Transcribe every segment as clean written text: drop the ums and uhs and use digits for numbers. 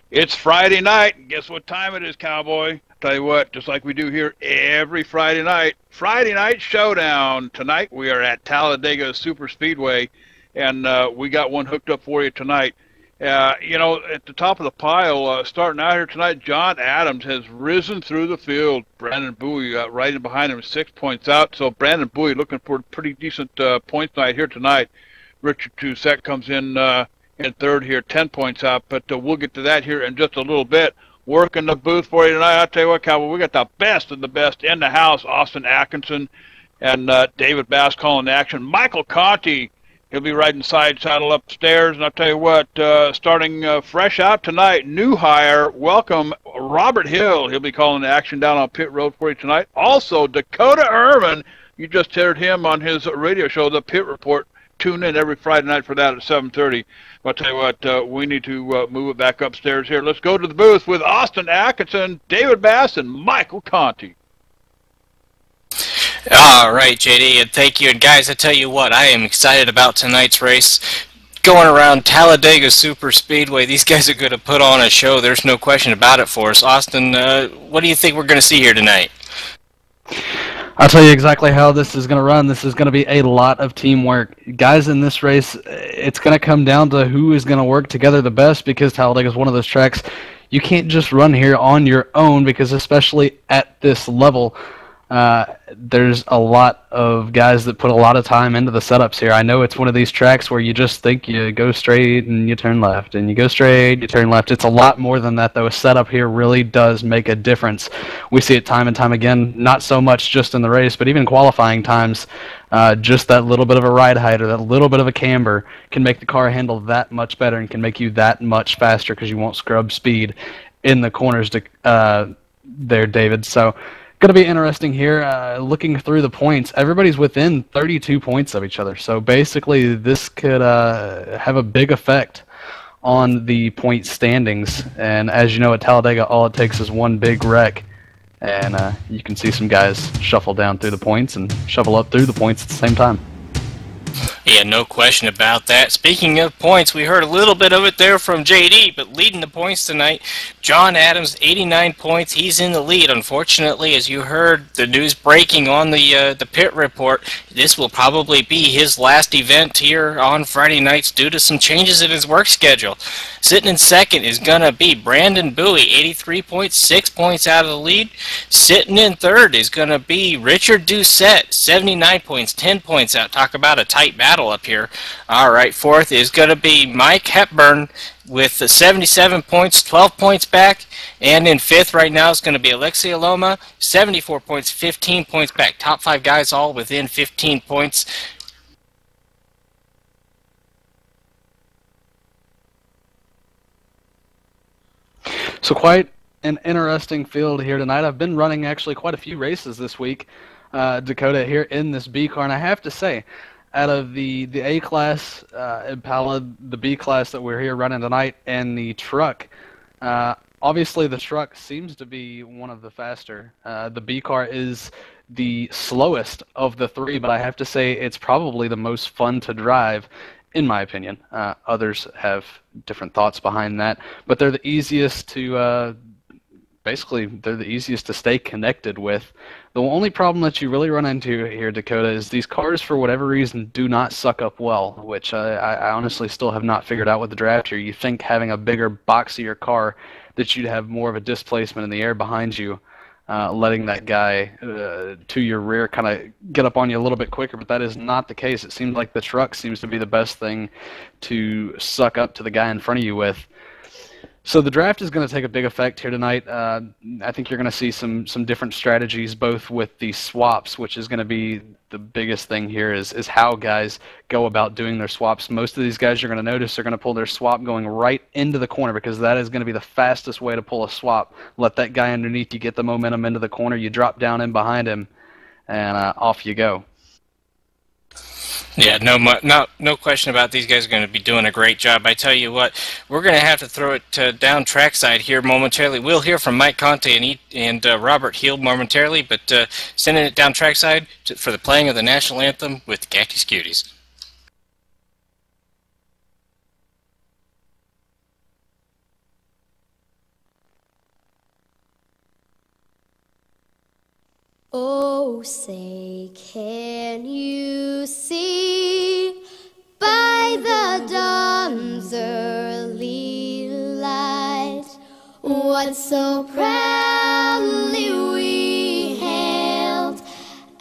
It's Friday night, and guess what time it is, cowboy? Tell you what, just like we do here every Friday night Showdown. Tonight we are at Talladega Super Speedway, and we got one hooked up for you tonight. At the top of the pile, starting out here tonight, John Adams has risen through the field. Brandon Bowie right in behind him, 6 points out. So Brandon Bowie looking for a pretty decent points night here tonight. Richard Toussaint comes in third here, 10 points out, but we'll get to that here in just a little bit. Working the booth for you tonight. I'll tell you what, Cowboy, we got the best of the best in the house. Austin Atkinson and David Bass calling action. Michael Conti, he'll be riding side saddle upstairs. And I'll tell you what, starting fresh out tonight, new hire, welcome Robert Hill. He'll be calling action down on pit road for you tonight. Also, Dakota Irvin, you just heard him on his radio show, The Pit Report. Tune in every Friday night for that at 7:30. I'll tell you what, we need to move it back upstairs here. Let's go to the booth with Austin Atkinson, David Bass, and Michael Conti. All right, JD, and thank you. And guys, I tell you what, I am excited about tonight's race. Going around Talladega Super Speedway, these guys are going to put on a show. There's no question about it for us. Austin, what do you think we're going to see here tonight? I'll tell you exactly how this is going to run. This is going to be a lot of teamwork. Guys, in this race, it's going to come down to who is going to work together the best, because Talladega is one of those tracks you can't just run here on your own, because especially at this level, there's a lot of guys that put a lot of time into the setups here. I know it's one of these tracks where you just think you go straight and you turn left, and you go straight, you turn left. It's a lot more than that, though. A setup here really does make a difference. We see it time and time again, not so much just in the race, but even qualifying times. Just that little bit of a ride height or that little bit of a camber can make the car handle that much better and can make you that much faster, because you won't scrub speed in the corners there, David. So going to be interesting here. Looking through the points, everybody's within 32 points of each other. So basically, this could have a big effect on the point standings. And as you know, at Talladega, all it takes is one big wreck, and you can see some guys shuffle down through the points and shuffle up through the points at the same time. Yeah, no question about that. Speaking of points, we heard a little bit of it there from JD, but leading the points tonight, John Adams, 89 points. He's in the lead. Unfortunately, as you heard the news breaking on the pit report, this will probably be his last event here on Friday nights due to some changes in his work schedule. Sitting in second is going to be Brandon Bowie, 83 points, 6 points out of the lead. Sitting in third is going to be Richard Doucette, 79 points, 10 points out. Talk about a tight battle up here. All right, fourth is going to be Mike Hepburn with 77 points, 12 points back. And in fifth right now is going to be Alexei Aloma, 74 points, 15 points back. Top five guys all within 15 points. So quite an interesting field here tonight. I've been running actually quite a few races this week, Dakota, here in this B car, and I have to say, out of the A-Class Impala, the B-Class that we're here running tonight, and the truck, obviously the truck seems to be one of the faster. The B car is the slowest of the three, but I have to say it's probably the most fun to drive, in my opinion. Others have different thoughts behind that, but they're the easiest to basically, they're the easiest to stay connected with. The only problem that you really run into here, Dakota, is these cars, for whatever reason, do not suck up well, which I honestly still have not figured out with the draft here. You think having a bigger, boxier car, that you'd have more of a displacement in the air behind you, letting that guy to your rear kind of get up on you a little bit quicker, but that is not the case. It seems like the truck seems to be the best thing to suck up to the guy in front of you with. So the draft is going to take a big effect here tonight. I think you're going to see some different strategies, both with the swaps, which is going to be the biggest thing here, is how guys go about doing their swaps. Most of these guys you're going to notice are going to pull their swap going right into the corner, because that is going to be the fastest way to pull a swap. Let that guy underneath you get the momentum into the corner, you drop down in behind him, and off you go. Yeah, no question about these guys are going to be doing a great job. I tell you what, we're going to have to throw it down trackside here momentarily. We'll hear from Mike Conte and Robert Hill momentarily, but sending it down trackside for the playing of the national anthem with the Cactus Cuties. Oh, say, can you see by the dawn's early light what so proudly we hailed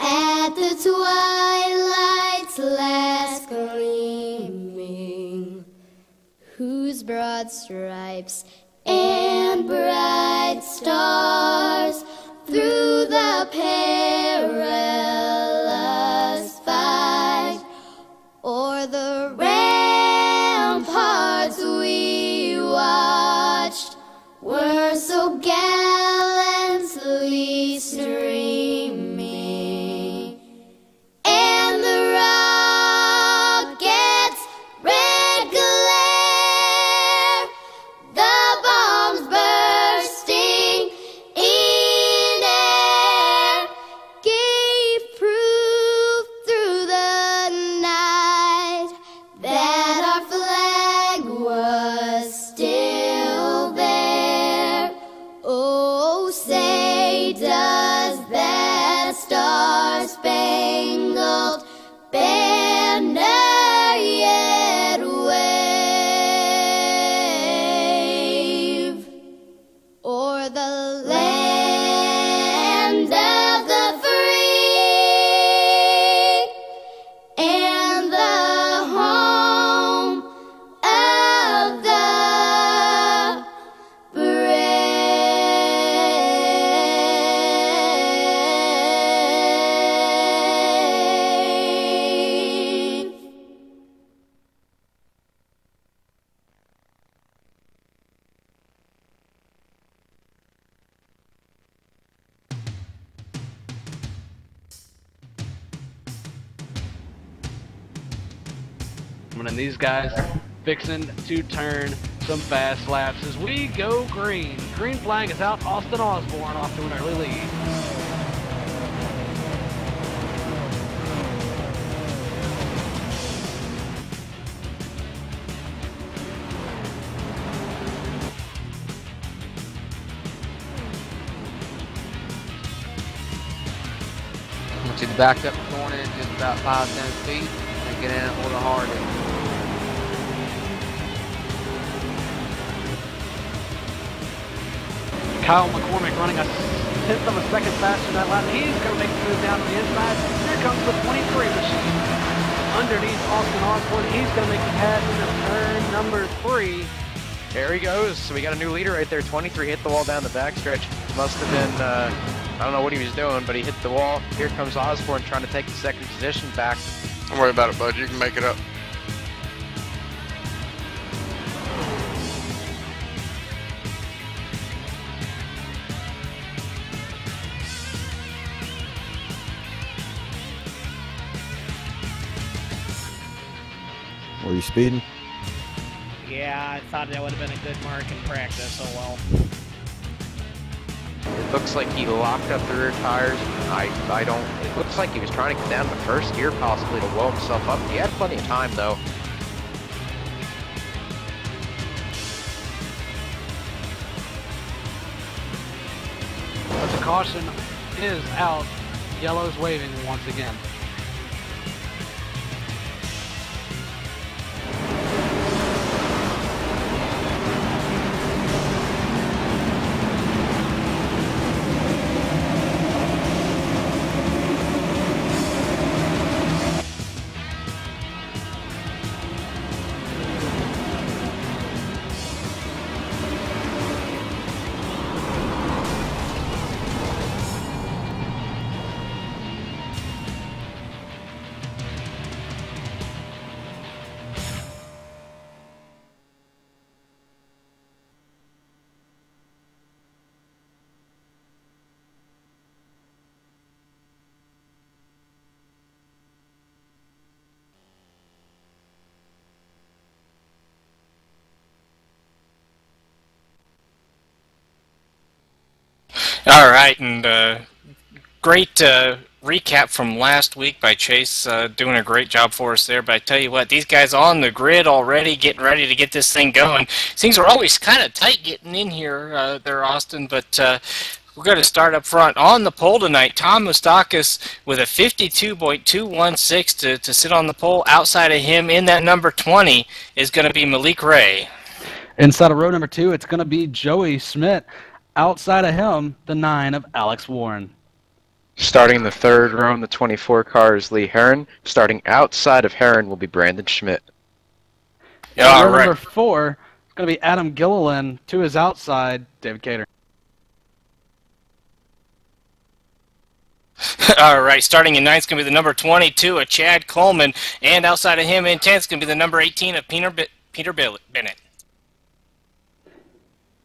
at the twilight's last gleaming, whose broad stripes and bright stars through the perilous fight o'er the ramparts we watched were so gallantly streaming, and the rocket's red glare, the bombs bursting in air, gave proof through the night that our flag was still there. Oh, say, does that star-spangled banner yet wave o'er the land of the free and the home of the brave? And these guys fixing to turn some fast laps as we go green. Green flag is out. Austin Osborne off to an early lead. Once he backed up the corner just about 5-10 feet and get in a little harder. Kyle McCormick running a tenth of a second faster than that lap. He's going to make the move down to the inside. Here comes the 23 machine. Underneath Austin Osborne, he's going to make the pass into turn number 3. There he goes. So we got a new leader right there. 23 hit the wall down the backstretch. Must have been, I don't know what he was doing, but he hit the wall. Here comes Osborne trying to take the second position back. Don't worry about it, bud. You can make it up. Were you speeding? Yeah, I thought that would have been a good mark in practice. Oh well. It looks like he locked up the rear tires. I don't. It looks like he was trying to get down the first gear possibly to blow himself up. He had plenty of time though. But the caution is out. Yellow's waving once again. All right, and great recap from last week by Chase, doing a great job for us there. But I tell you what, these guys on the grid already, getting ready to get this thing going. Things are always kind of tight getting in here there, Austin, but We're going to start up front on the pole tonight. Tom Moustakis with a 52.216 to sit on the pole. Outside of him in that number 20 is going to be Malik Ray. Inside of row number 2, it's going to be Joey Schmidt. Outside of him, the 9 of Alex Warren. Starting in the third row in the 24 car is Lee Heron. Starting outside of Heron will be Brandon Schmidt. Row number 4, it's going to be Adam Gilliland. To his outside, David Cater. All right, starting in 9th is going to be the number 22 of Chad Coleman. And outside of him in 10th is going to be the number 18 of Peter Bennett.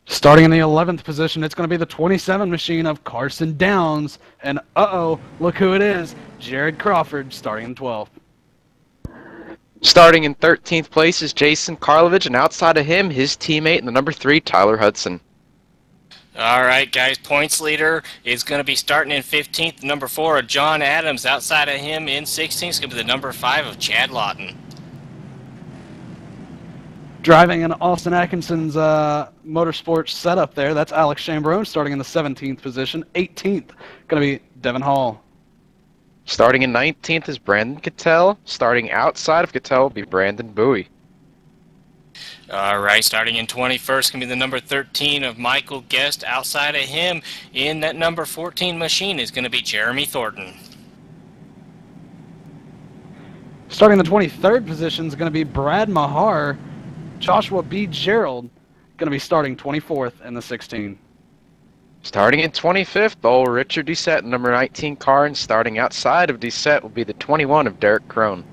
Starting in the 11th position, it's going to be the 27 machine of Carson Downs. And look who it is, Jared Crawford, starting in 12th. Starting in 13th place is Jason Karlovich, and outside of him, his teammate in the number 3, Tyler Hudson. All right, guys, points leader is going to be starting in 15th, the number 4 of John Adams. Outside of him in 16th is going to be the number 5 of Chad Lawton. Driving in Austin Atkinson's motorsports setup there, that's Alex Chambrone starting in the 17th position. 18th, going to be Devin Hall. Starting in 19th is Brandon Cattell. Starting outside of Cattell will be Brandon Bowie. All right, starting in 21st, going to be the number 13 of Michael Guest. Outside of him in that number 14 machine is going to be Jeremy Thornton. Starting in the 23rd position is going to be Brad Mahar. Joshua B. Gerald going to be starting 24th in the 16. Starting in 25th, old Richard Doucette, number 19 car, and starting outside of Doucette will be the 21 of Derek Crone.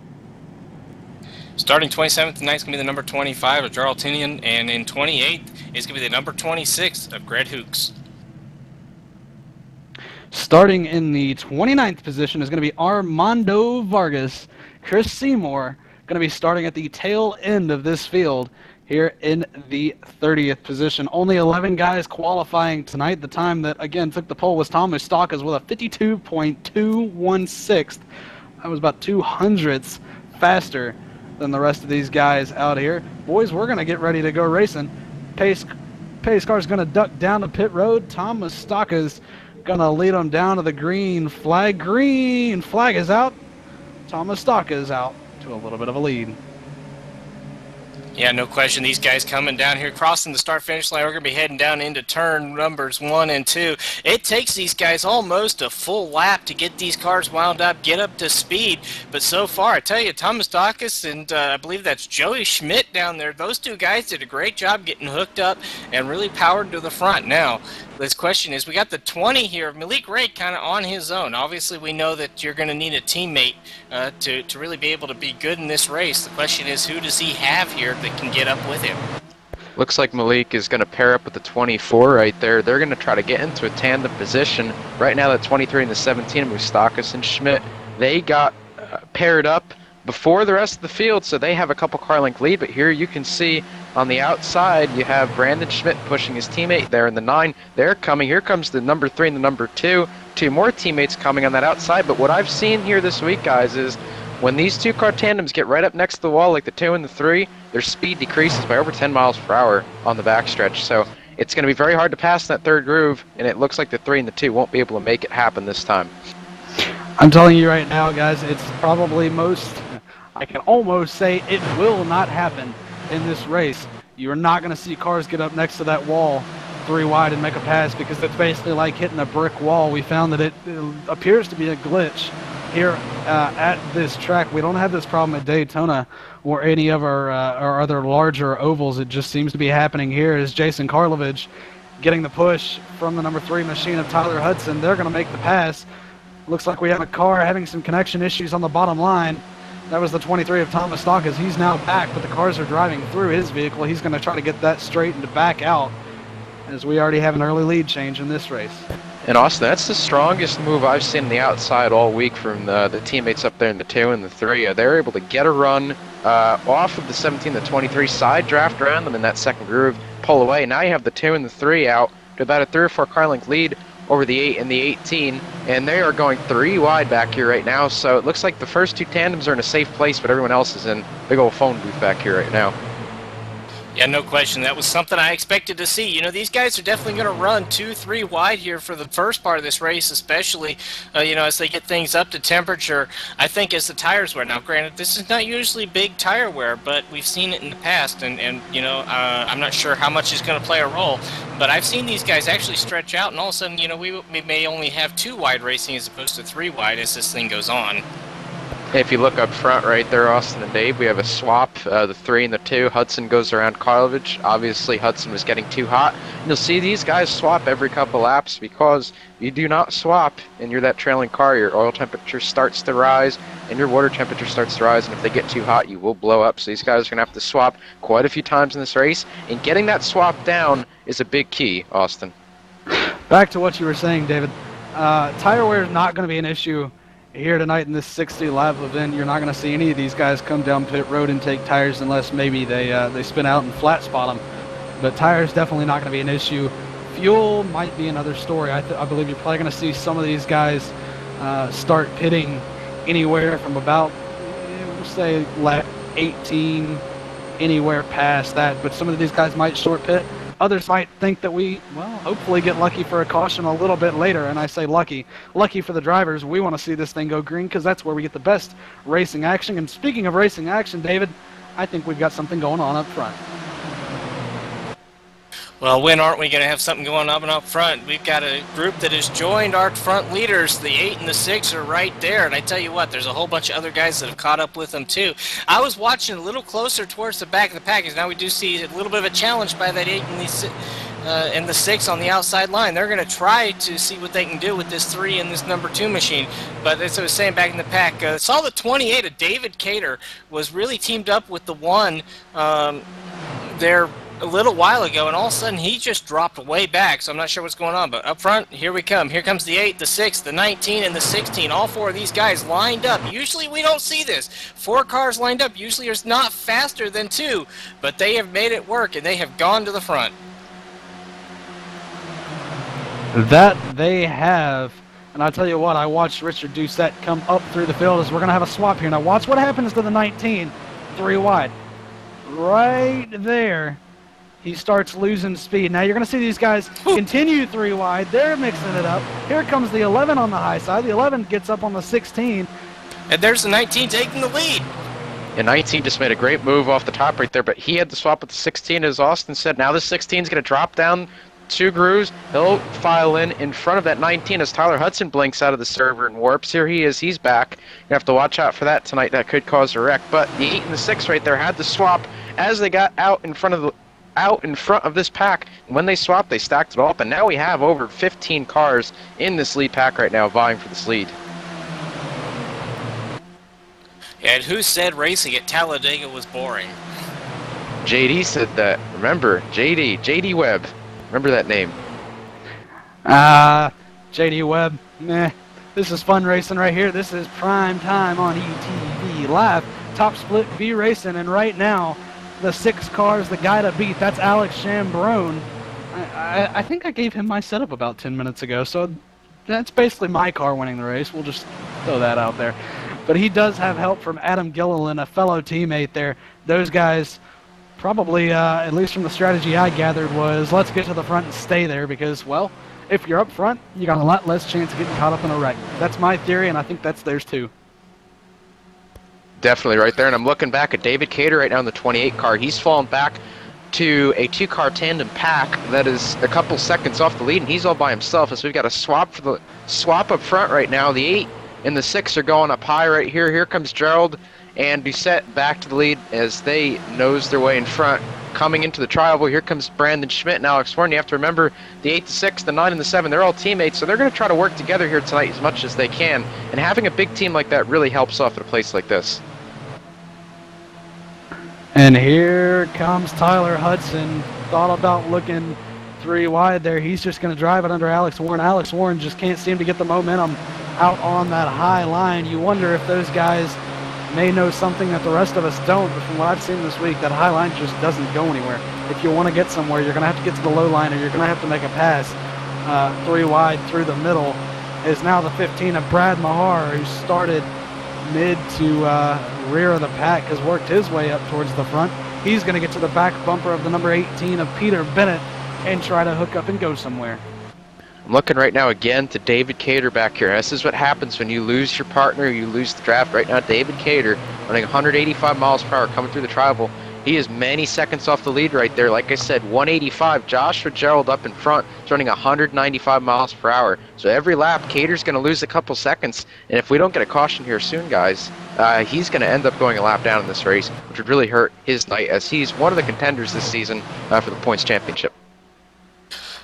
Starting 27th tonight is going to be the number 25 of Jarl Tinian, and in 28th is going to be the number 26 of Greg Hooks. Starting in the 29th position is going to be Armando Vargas. Chris Seymour going to be starting at the tail end of this field here in the 30th position. Only 11 guys qualifying tonight. The time that, again, took the pole was Tom Moustakis with a 52.216. That was about 200ths faster than the rest of these guys out here. Boys, we're going to get ready to go racing. Pace car's going to duck down to pit road. Tom Moustakis going to lead them down to the green flag. Green flag is out. Tom Moustakis is out to a little bit of a lead. Yeah, no question. These guys coming down here, crossing the start-finish line. We're going to be heading down into turn numbers 1 and 2. It takes these guys almost a full lap to get these cars wound up, get up to speed. But so far, I tell you, Tom Moustakis and I believe that's Joey Schmidt down there, those two guys did a great job getting hooked up and really powered to the front. Now, this question is, we got the 20 here, Malik Ray kind of on his own. Obviously, we know that you're going to need a teammate to really be able to be good in this race. The question is, who does he have here that can get up with him? Looks like Malik is going to pair up with the 24 right there. They're going to try to get into a tandem position. Right now, the 23 and the 17, Moustakis and Schmidt, they got paired up before the rest of the field, so they have a couple car length lead. But here you can see on the outside, you have Brandon Schmidt pushing his teammate there in the 9. They're coming. Here comes the number 3 and the number 2. Two more teammates coming on that outside. But what I've seen here this week, guys, is when these two car tandems get right up next to the wall, like the 2 and the 3, their speed decreases by over 10 miles per hour on the backstretch. So it's going to be very hard to pass that third groove, and it looks like the 3 and the 2 won't be able to make it happen this time. I'm telling you right now, guys, it's probably I can almost say it will not happen in this race. You're not going to see cars get up next to that wall 3 wide and make a pass, because it's basically like hitting a brick wall. We found that it appears to be a glitch here at this track. We don't have this problem at Daytona or any of our other larger ovals. It just seems to be happening here. Is Jason Karlovich getting the push from the number 3 machine of Tyler Hudson. They're going to make the pass. Looks like we have a car having some connection issues on the bottom line. That was the 23 of Tom Moustakis. He's now back, but the cars are driving through his vehicle. He's going to try to get that straightened to back out, as we already have an early lead change in this race. And Austin, that's the strongest move I've seen on the outside all week from the teammates up there in the 2 and the 3. They're able to get a run off of the 17 and the 23, side draft around them in that second groove, pull away. Now you have the 2 and the 3 out to about a 3 or 4 car length lead over the 8 and the 18, and they are going 3 wide back here right now. So it looks like the first 2 tandems are in a safe place, but everyone else is in big old phone booth back here right now. Yeah, no question. That was something I expected to see. You know, these guys are definitely going to run 2-3 wide here for the first part of this race, especially, you know, as they get things up to temperature. I think as the tires wear. Now, granted, this is not usually big tire wear, but we've seen it in the past, and you know, I'm not sure how much is going to play a role, but I've seen these guys actually stretch out, and all of a sudden, you know, we may only have 2 wide racing as opposed to 3 wide as this thing goes on. If you look up front right there, Austin and Dave, we have a swap, the 3 and the 2. Hudson goes around Karlovich. Obviously, Hudson was getting too hot. And you'll see these guys swap every couple laps because you do not swap and you're that trailing car. Your oil temperature starts to rise and your water temperature starts to rise. And if they get too hot, you will blow up. So these guys are going to have to swap quite a few times in this race. And getting that swap down is a big key, Austin. Back to what you were saying, David. Tire wear is not going to be an issue here tonight in this 60-lap event. You're not going to see any of these guys come down pit road and take tires unless maybe they spin out and flat spot them. But tires definitely not going to be an issue. Fuel might be another story. I believe you're probably going to see some of these guys start pitting anywhere from about, we'll say, lap 18, anywhere past that. But some of these guys might short pit. Others might think that we, well, hopefully get lucky for a caution a little bit later. And I say lucky. Lucky for the drivers. We want to see this thing go green because that's where we get the best racing action. And speaking of racing action, David, I think we've got something going on up front. Well, when aren't we going to have something going on up front? We've got a group that has joined our front leaders. The 8 and the 6 are right there. And I tell you what, there's a whole bunch of other guys that have caught up with them, too. I was watching a little closer towards the back of the package. Now we do see a little bit of a challenge by that 8 and the 6 on the outside line. They're going to try to see what they can do with this 3 and this number 2 machine. But as I was saying back in the pack, saw the 28 of David Cater was really teamed up with the 1 there a little while ago, and all of a sudden he just dropped way back, so I'm not sure what's going on. But up front, here we come. Here comes the 8, the 6, the 19, and the 16. All 4 of these guys lined up. Usually we don't see this. 4 cars lined up. Usually it's not faster than 2, but they have made it work, and they have gone to the front. That they have. And I'll tell you what, I watched Richard Doucette come up through the field as we're going to have a swap here. Now watch what happens to the 19, 3 wide. Right there. He starts losing speed. Now you're going to see these guys continue 3 wide. They're mixing it up. Here comes the 11 on the high side. The 11 gets up on the 16. And there's the 19 taking the lead. And 19 just made a great move off the top right there, but he had to swap with the 16, as Austin said. Now the 16 is going to drop down 2 grooves. He'll file in front of that 19 as Tyler Hudson blinks out of the server and warps. Here he is. He's back. You have to watch out for that tonight. That could cause a wreck. But the 8 and the 6 right there had to swap as they got out in front of this pack. And when they swapped, they stacked it all up, and now we have over 15 cars in this lead pack right now vying for this lead. And who said racing at Talladega was boring? JD said that. Remember, JD Webb. Remember that name. JD Webb. Meh. This is fun racing right here. This is prime time on ETV Live. Top Split V Racing, and right now, the 6 cars, the guy to beat, that's Alex Chambrone. I think I gave him my setup about 10 minutes ago, so that's basically my car winning the race. We'll just throw that out there. But he does have help from Adam Gilliland, a fellow teammate there. Those guys probably, at least from the strategy I gathered, was let's get to the front and stay there because, well, if you're up front, you got a lot less chance of getting caught up in a wreck. That's my theory, and I think that's theirs too. Definitely right there, and I'm looking back at David Cater right now in the 28 car. He's fallen back to a 2-car tandem pack that is a couple seconds off the lead, and he's all by himself. So we've got a swap up front right now. The 8 and the 6 are going up high right here. Here comes Gerald and Doucette back to the lead as they nose their way in front. Coming into the tri-oval, here comes Brandon Schmidt and Alex Warren. You have to remember the 8, the 6, the 9, and the 7, they're all teammates, so they're going to try to work together here tonight as much as they can. And having a big team like that really helps off at a place like this. And here comes Tyler Hudson. Thought about looking 3 wide there. He's just going to drive it under Alex Warren. Alex Warren just can't seem to get the momentum out on that high line. You wonder if those guys may know something that the rest of us don't, but from what I've seen this week, that high line just doesn't go anywhere. If you want to get somewhere, you're going to have to get to the low line, or you're going to have to make a pass. 3 wide through the middle is now the 15 of Brad Mahar, who started mid to rear of the pack, has worked his way up towards the front. He's going to get to the back bumper of the number 18 of Peter Bennett and try to hook up and go somewhere. I'm looking right now again to David Cater back here. This is what happens when you lose your partner, you lose the draft. Right now, David Cater running 185 miles per hour coming through the tribal. He is many seconds off the lead right there. Like I said, 185. Joshua Gerald up in front is running 195 miles per hour. So every lap, Cater's going to lose a couple seconds. And if we don't get a caution here soon, guys, he's going to end up going a lap down in this race, which would really hurt his night, as he's one of the contenders this season for the points championship.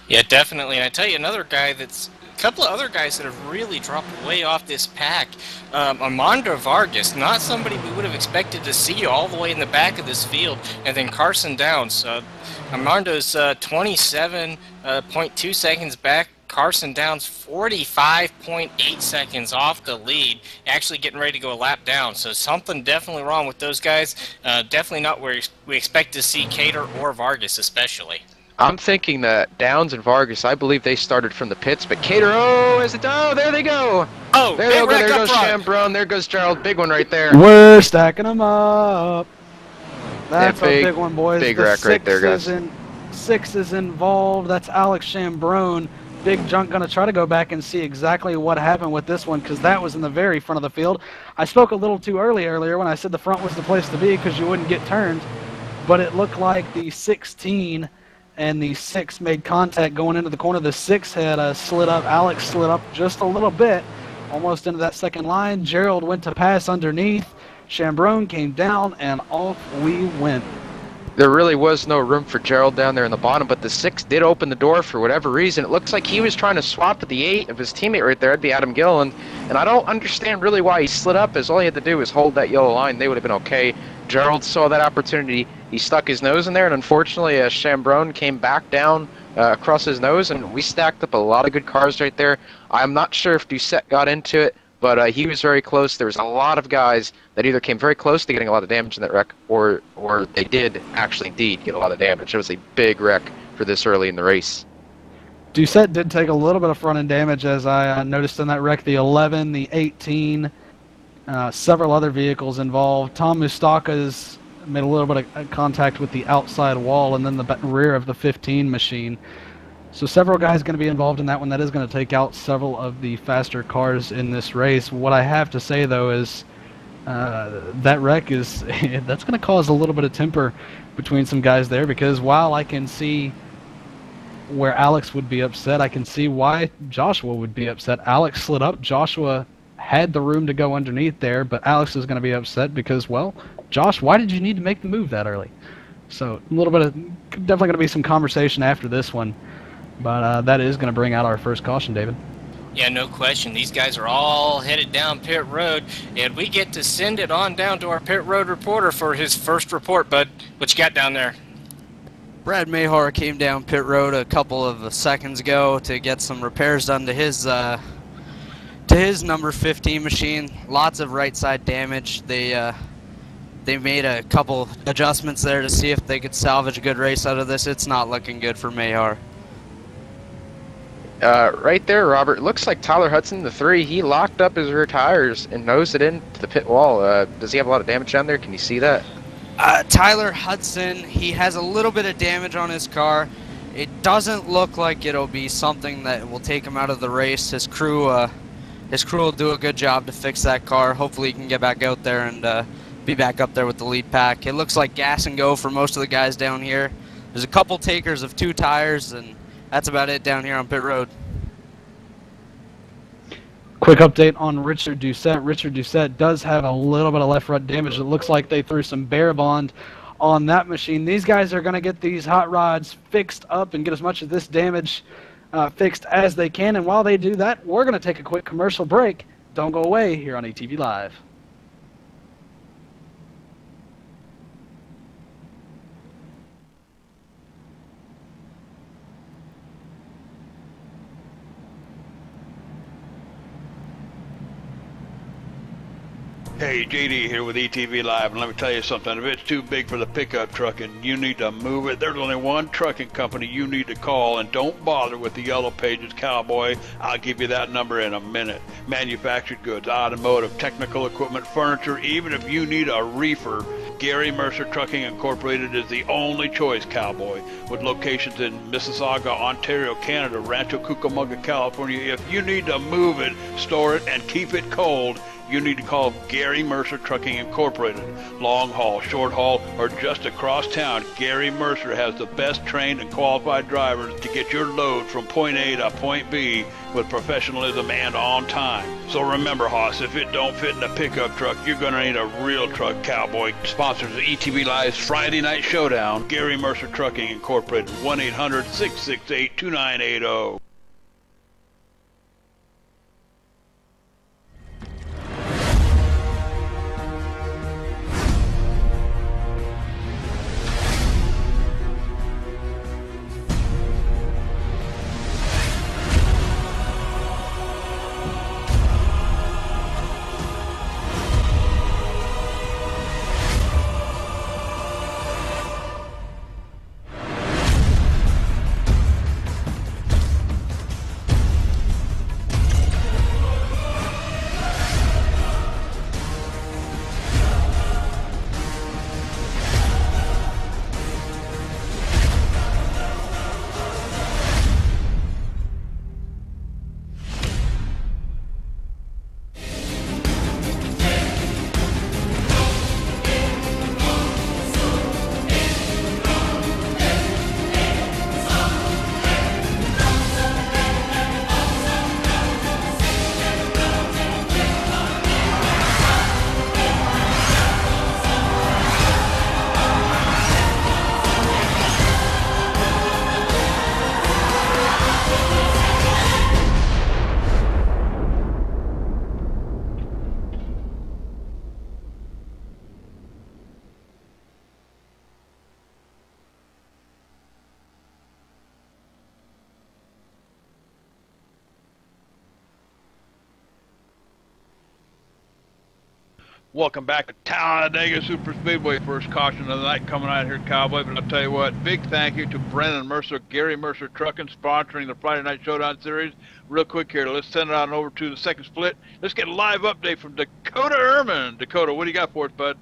Yeah, definitely. And I tell you, another guy that's a couple of other guys that have really dropped way off this pack. Armando Vargas, not somebody we would have expected to see all the way in the back of this field. And then Carson Downs. Armando's 27.2 seconds back. Carson Downs 45.8 seconds off the lead, actually getting ready to go a lap down. So something definitely wrong with those guys. Definitely not where we expect to see Cater or Vargas especially. I'm thinking that Downs and Vargas, I believe they started from the pits, but Cater, there they go. Oh, there they go. There goes Chambrone. There goes Gerald. Big one right there. We're stacking them up. That's yeah, a big one, boys. Big wreck right there, guys. Six is involved. That's Alex Chambrone. Big Junk going to try to go back and see exactly what happened with this one, because that was in the very front of the field. I spoke a little too early earlier when I said the front was the place to be because you wouldn't get turned, but it looked like the 16 and the 6 made contact going into the corner. The 6 had slid up. Alex slid up just a little bit, almost into that second line. Gerald went to pass underneath. Chambrone came down, and off we went. There really was no room for Gerald down there in the bottom, but the 6 did open the door for whatever reason. It looks like he was trying to swap with the 8 of his teammate right there. That'd be Adam Gilliland. And I don't understand really why he slid up, as all he had to do was hold that yellow line. They would have been okay. Gerald saw that opportunity. He stuck his nose in there, and unfortunately, Chambrone came back down across his nose, and we stacked up a lot of good cars right there. I'm not sure if Doucette got into it, but he was very close. There was a lot of guys that either came very close to getting a lot of damage in that wreck, or they did actually indeed get a lot of damage. It was a big wreck for this early in the race. Doucette did take a little bit of front-end damage, as I noticed in that wreck. The 11, the 18, several other vehicles involved. Tom Moustakas made a little bit of contact with the outside wall and then the rear of the 15 machine. So several guys going to be involved in that one. That is going to take out several of the faster cars in this race. What I have to say, though, is that wreck is that's going to cause a little bit of temper between some guys there, because while I can see where Alex would be upset, I can see why Joshua would be upset. Alex slid up. Joshua had the room to go underneath there, but Alex is going to be upset because, well, Josh, why did you need to make the move that early? So a little bit of definitely going to be some conversation after this one, but that is going to bring out our first caution, David. Yeah, no question. These guys are all headed down pit road, and we get to send it on down to our pit road reporter for his first report. Bud, what you got down there? Brad Mayhor came down pit road a couple of seconds ago to get some repairs done to his number 15 machine. Lots of right side damage. They made a couple adjustments there to see if they could salvage a good race out of this. It's not looking good for Mayhar. Right there, Robert. Looks like Tyler Hudson, the 3, he locked up his rear tires and nosed it into the pit wall. Does he have a lot of damage down there? Can you see that? Tyler Hudson, he has a little bit of damage on his car. It doesn't look like it'll be something that will take him out of the race. His crew will do a good job to fix that car. Hopefully he can get back out there and be back up there with the lead pack. It looks like gas and go for most of the guys down here. There's a couple takers of 2 tires, and that's about it down here on pit road. Quick update on Richard Doucette. Richard Doucette does have a little bit of left front damage. It looks like they threw some bare bond on that machine. These guys are going to get these hot rods fixed up and get as much of this damage fixed as they can. And while they do that, we're going to take a quick commercial break. Don't go away here on ATV Live. Hey, JD here with ETV Live, and let me tell you something. If it's too big for the pickup truck and you need to move it, there's only one trucking company you need to call, and don't bother with the Yellow Pages, cowboy. I'll give you that number in a minute. Manufactured goods, automotive, technical equipment, furniture, even if you need a reefer, Gary Mercer Trucking Incorporated is the only choice, cowboy. With locations in Mississauga, Ontario, Canada, Rancho Cucamonga, California, if you need to move it, store it, and keep it cold, you need to call Gary Mercer Trucking Incorporated. Long haul, short haul, or just across town, Gary Mercer has the best trained and qualified drivers to get your load from point A to point B with professionalism and on time. So remember, Hoss, if it don't fit in a pickup truck, you're going to need a real truck, cowboy. Sponsors of ETV Live's Friday Night Showdown, Gary Mercer Trucking Incorporated, 1-800-668-2980. Welcome back to Talladega Super Speedway. First caution of the night coming out here, cowboy. But I'll tell you what, big thank you to Brennan Mercer, Gary Mercer Trucking, sponsoring the Friday Night Showdown series. Real quick here, let's send it on over to the second split. Let's get a live update from Dakota Ehrman. Dakota, what do you got for us, bud?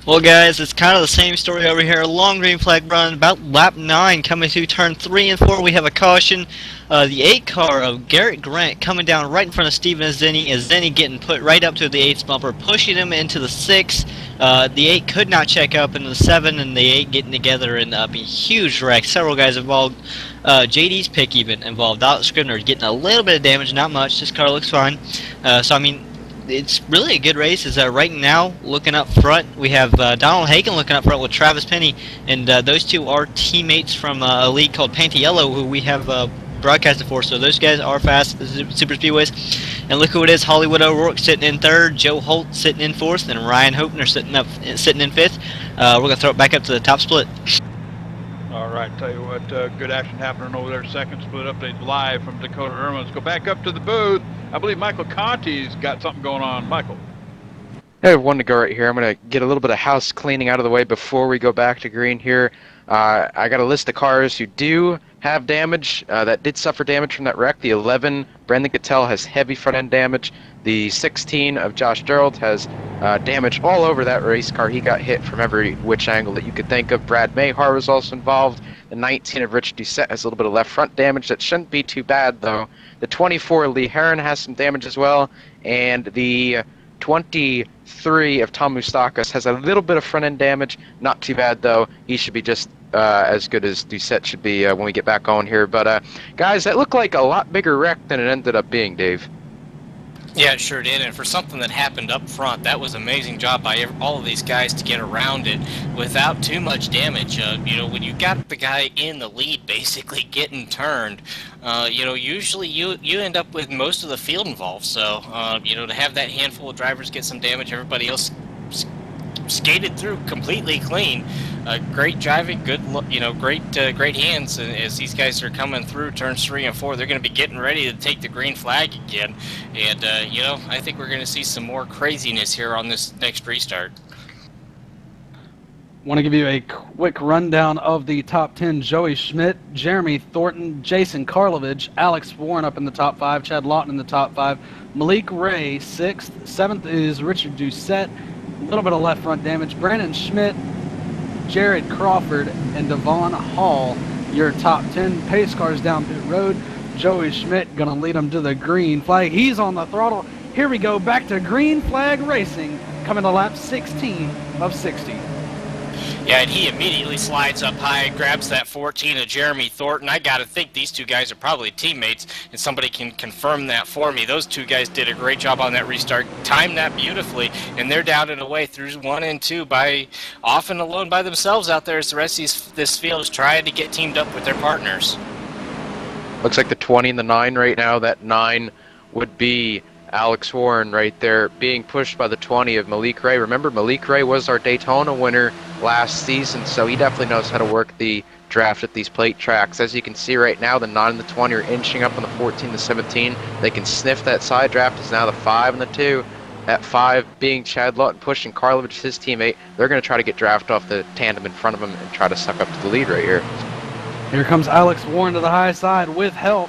Well, guys, it's kind of the same story over here. Long green flag run, about lap 9, coming through turn 3 and 4. We have a caution. The 8 car of Garrett Grant coming down right in front of Steven Zenny. Is Zenny getting put right up to the 8's bumper, pushing him into the 6. The 8 could not check up into the 7, and the 8 getting together and a huge wreck. Several guys involved. JD's pick even involved. Alex Scribner getting a little bit of damage, not much. This car looks fine. So, I mean, it's really a good race. Is right now, looking up front, we have Donald Hagen looking up front with Travis Penny, and those two are teammates from a league called Pantiello, who we have broadcasted for. So those guys are fast super speedways. And look who it is: Hollywood O'Rourke sitting in 3rd, Joe Holt sitting in 4th, and Ryan Hopner sitting in 5th. We're gonna throw it back up to the top split. All right, tell you what, good action happening over there. Second split update live from Dakota Ehrman. Let's go back up to the booth. I believe Michael Conti's got something going on. Michael. Hey, one to go right here. I'm going to get a little bit of house cleaning out of the way before we go back to green here. I got a list of cars who do have damage, that did suffer damage from that wreck. The 11, Brendan Cattell, has heavy front end damage. The 16 of Josh Gerald has damage all over that race car. He got hit from every which angle that you could think of. Brad Mayhar was also involved. The 19 of Rich Doucette has a little bit of left front damage. That shouldn't be too bad, though. The 24 Lee Heron has some damage as well. And the 23 of Tom Moustakis has a little bit of front end damage. Not too bad, though. He should be just as good as Doucette should be when we get back on here. But, guys, that looked like a lot bigger wreck than it ended up being, Dave. Yeah, it sure did, and for something that happened up front, that was an amazing job by all of these guys to get around it without too much damage. You know, when you got the guy in the lead basically getting turned, you know, usually you end up with most of the field involved. So, you know, to have that handful of drivers get some damage, everybody else skated through completely clean. Great driving, good, great hands as these guys are coming through turns 3 and 4. They're going to be getting ready to take the green flag again, and I think we're going to see some more craziness here on this next restart. Want to give you a quick rundown of the top 10. Joey Schmidt, Jeremy Thornton, Jason Karlovich, Alex Warren up in the top 5, Chad Lawton in the top 5, Malik Ray 6th, 7th is Richard Doucette, a little bit of left front damage, Brandon Schmidt, Jared Crawford, and Devon Hall, your top 10 pace cars down pit road. Joey Schmidt going to lead them to the green flag. He's on the throttle. Here we go, back to green flag racing, coming to lap 16 of 60. Yeah, and he immediately slides up high and grabs that 14 of Jeremy Thornton. I got to think these two guys are probably teammates, and somebody can confirm that for me. Those two guys did a great job on that restart, timed that beautifully, and they're down and away through 1 and 2 by often alone by themselves out there as the rest of this field is trying to get teamed up with their partners. Looks like the 20 and the 9 right now. That 9 would be Alex Warren right there, being pushed by the 20 of Malik Ray. Remember, Malik Ray was our Daytona winner last season, so he definitely knows how to work the draft at these plate tracks. As you can see right now, the 9 and the 20 are inching up on the 14 and the 17. They can sniff that side draft. It's now the 5 and the 2. At 5 being Chad Lawton pushing Karlovich, his teammate. They're going to try to get draft off the tandem in front of him and try to suck up to the lead right here. Here comes Alex Warren to the high side with help.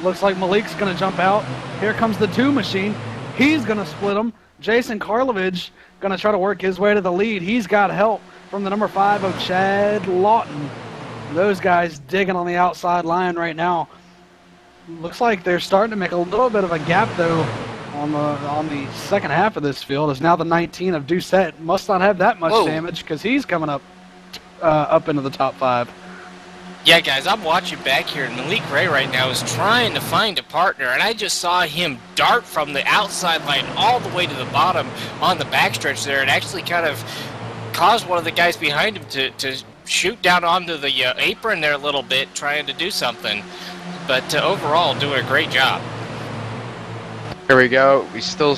Looks like Malik's going to jump out. Here comes the 2 machine. He's going to split them. Jason Karlovich going to try to work his way to the lead. He's got help from the number 5 of Chad Lawton. Those guys digging on the outside line right now. Looks like they're starting to make a little bit of a gap, though, on the second half of this field. Is now the 19 of Doucette. Must not have that much damage because he's coming up into the top 5. Yeah, guys, I'm watching back here, and Malik Ray right now is trying to find a partner, and I just saw him dart from the outside line all the way to the bottom on the backstretch there, and actually kind of caused one of the guys behind him to shoot down onto the apron there a little bit, trying to do something. But overall, doing a great job. Here we go. We still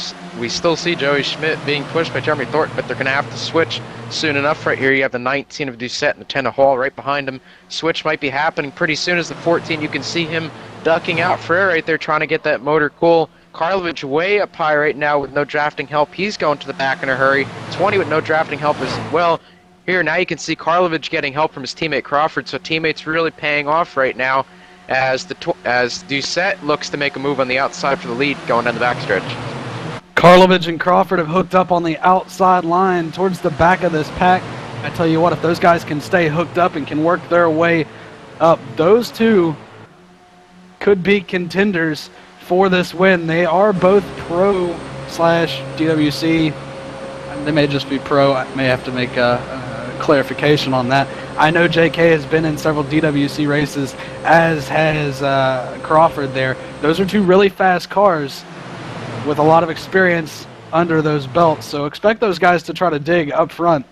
see Joey Schmidt being pushed by Jeremy Thornton, but they're going to have to switch soon enough. Right here, you have the 19 of Doucette and the 10 of Hall right behind him. Switch might be happening pretty soon as the 14. You can see him ducking out for air right there, trying to get that motor cool. Karlovich way up high right now with no drafting help. He's going to the back in a hurry. 20 with no drafting help as well. Here, now you can see Karlovich getting help from his teammate Crawford, so teammates really paying off right now as Doucette looks to make a move on the outside for the lead going down the backstretch. Karlovich and Crawford have hooked up on the outside line towards the back of this pack. I tell you what, if those guys can stay hooked up and can work their way up, those two could be contenders for this win. They are both pro / DWC. They may just be pro. I may have to make a clarification on that. I know JK has been in several DWC races, as has Crawford there. Those are two really fast cars with a lot of experience under those belts, so expect those guys to try to dig up front.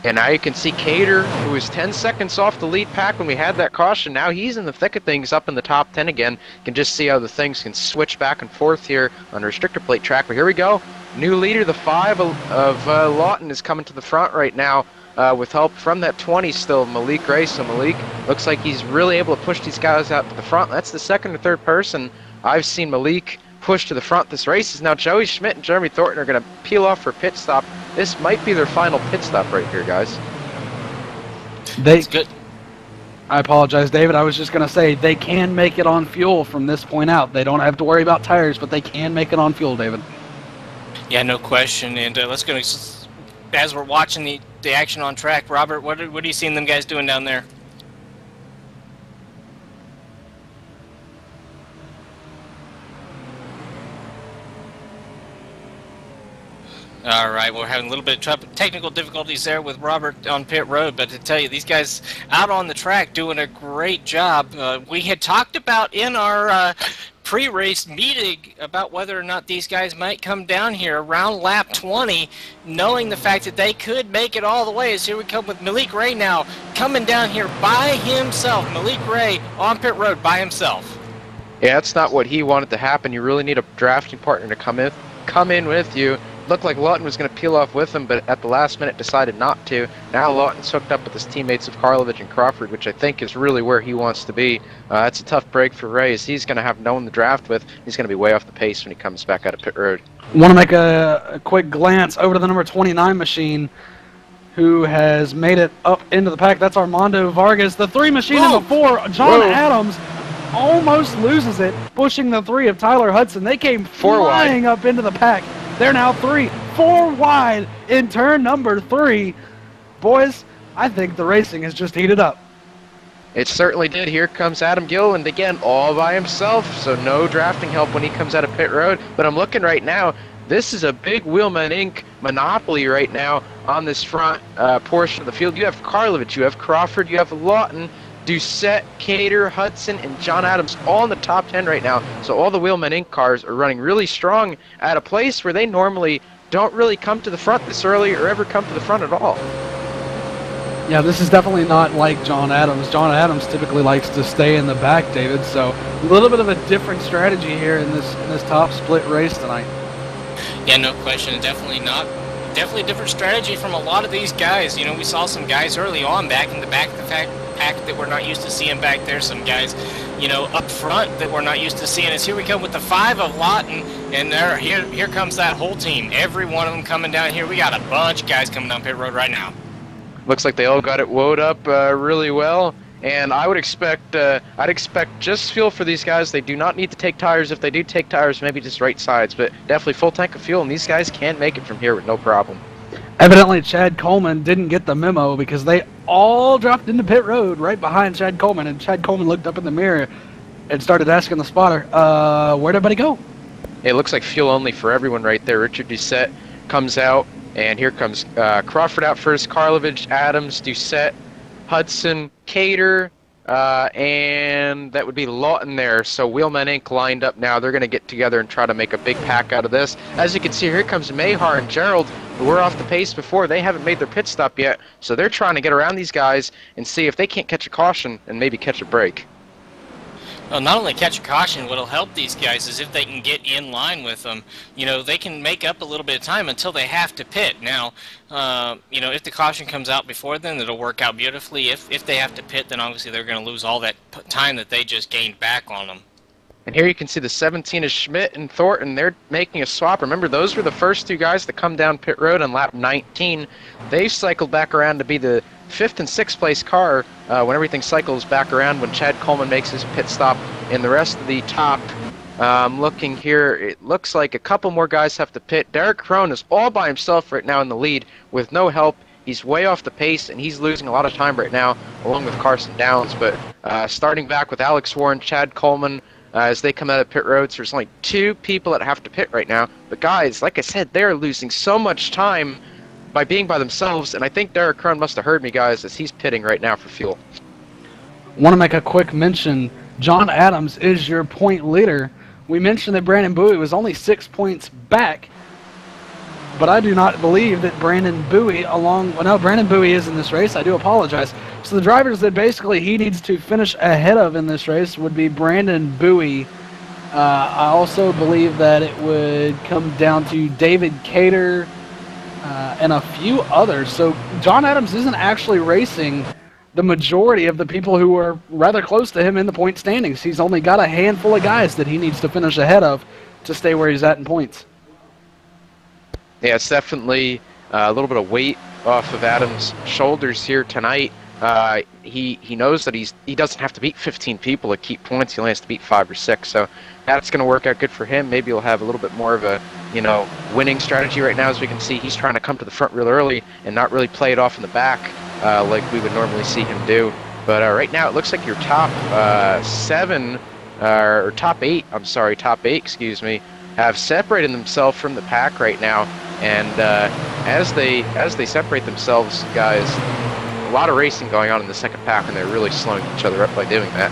And now you can see Cater, who was 10 seconds off the lead pack when we had that caution. Now he's in the thick of things up in the top 10 again. You can just see how the things can switch back and forth here on a restrictor plate track. But here we go. New leader, the 5 of Lawton, is coming to the front right now with help from that 20 still, Malik Ray. So Malik looks like he's really able to push these guys out to the front. That's the second or third person I've seen Malik push to the front this race. Is now Joey Schmidt and Jeremy Thornton are going to peel off for a pit stop. This might be their final pit stop right here, guys. That's good. I apologize, David. I was just going to say they can make it on fuel from this point out. They don't have to worry about tires, but they can make it on fuel, David. Yeah, no question. And let's go, as we're watching the action on track, Robert, what are you seeing them guys doing down there? All right, we're having a little bit of technical difficulties there with Robert on pit road, but to tell you, these guys out on the track doing a great job. We had talked about in our pre-race meeting about whether or not these guys might come down here around lap 20, knowing the fact that they could make it all the way. As here we come with Malik Ray now coming down here by himself. Malik Ray on pit road by himself. Yeah, that's not what he wanted to happen. You really need a drafting partner to come in with you looked like Lawton was going to peel off with him, but at the last minute decided not to. Now Lawton's hooked up with his teammates of Karlovic and Crawford, which I think is really where he wants to be. That's a tough break for Ray, as he's going to have no one to draft with. He's going to be way off the pace when he comes back out of pit road. Want to make a quick glance over to the number 29 machine, who has made it up into the pack. That's Armando Vargas. The 3 machine in the 4. John Adams almost loses it, pushing the 3 of Tyler Hudson. They came flying up into the pack. They're now 4 wide in turn number 3. Boys, I think the racing has just heated up. It certainly did. Here comes Adam Gilliland again, all by himself, so no drafting help when he comes out of pit road. But I'm looking right now, this is a big Wheelman Inc. monopoly right now on this front portion of the field. You have Karlovic, you have Crawford, you have Lawton, Doucette, Cater, Hudson, and John Adams all in the top 10 right now. So all the Wheelman Inc. cars are running really strong at a place where they normally don't really come to the front this early or ever come to the front at all. Yeah, this is definitely not like John Adams. John Adams typically likes to stay in the back, David, so a little bit of a different strategy here in this top split race tonight. Yeah, no question. Definitely a different strategy from a lot of these guys. You know, we saw some guys early on back in the back of the pack that we're not used to seeing back there. Some guys, you know, up front that we're not used to seeing. As here we come with the 5 of Lawton, and here comes that whole team. Every one of them coming down here. We got a bunch of guys coming down pit road right now. Looks like they all got it woed up really well. And I would expect, I'd expect just fuel for these guys. They do not need to take tires. If they do take tires, maybe just right sides, but definitely full tank of fuel, and these guys can make it from here with no problem. Evidently, Chad Coleman didn't get the memo because they all dropped into pit road right behind Chad Coleman, and Chad Coleman looked up in the mirror and started asking the spotter, where'd everybody go? It looks like fuel only for everyone right there. Richard Doucette comes out, and here comes Crawford out first, Karlovic, Adams, Doucette, Hudson, Cater, and that would be Lawton there. So Wheelman Inc. lined up now. They're going to get together and try to make a big pack out of this. As you can see, here comes Mahar and Gerald, who were off the pace before. They haven't made their pit stop yet, so they're trying to get around these guys and see if they can't catch a caution and maybe catch a break. Well, not only catch a caution, what'll help these guys is if they can get in line with them. You know, they can make up a little bit of time until they have to pit. Now, you know, if the caution comes out before then, it'll work out beautifully. If they have to pit, then obviously they're going to lose all that time that they just gained back on them. And here you can see the 17 is Schmidt and Thornton. They're making a swap. Remember, those were the first 2 guys that come down pit road on lap 19. They cycled back around to be the 5th and 6th place car when everything cycles back around when Chad Coleman makes his pit stop. In the rest of the top, looking here, it looks like a couple more guys have to pit. Derek Crone is all by himself right now in the lead with no help. He's way off the pace, and he's losing a lot of time right now, along with Carson Downs. But starting back with Alex Warren, Chad Coleman, as they come out of pit roads, there's only 2 people that have to pit right now. But guys, like I said, they're losing so much time by being by themselves, and I think Derek Crone must have heard me, guys, as he's pitting right now for fuel. Want to make a quick mention. John Adams is your point leader. We mentioned that Brandon Bowie was only 6 points back, but I do not believe that Brandon Bowie Brandon Bowie is in this race. I do apologize. So the drivers that basically he needs to finish ahead of in this race would be Brandon Bowie. I also believe that it would come down to David Cater and a few others. So John Adams isn't actually racing the majority of the people who are rather close to him in the point standings. He's only got a handful of guys that he needs to finish ahead of to stay where he's at in points. Yeah, it's definitely a little bit of weight off of Adams' shoulders here tonight. He knows that he doesn't have to beat 15 people to keep points. He only has to beat 5 or 6. So that's going to work out good for him. Maybe he'll have a little bit more of a, you know, winning strategy right now. As we can see, he's trying to come to the front real early and not really play it off in the back like we would normally see him do. But right now it looks like your top 7, or top 8, top 8, excuse me, have separated themselves from the pack right now. And as they separate themselves, guys, a lot of racing going on in the second pack, and they're really slowing each other up by doing that.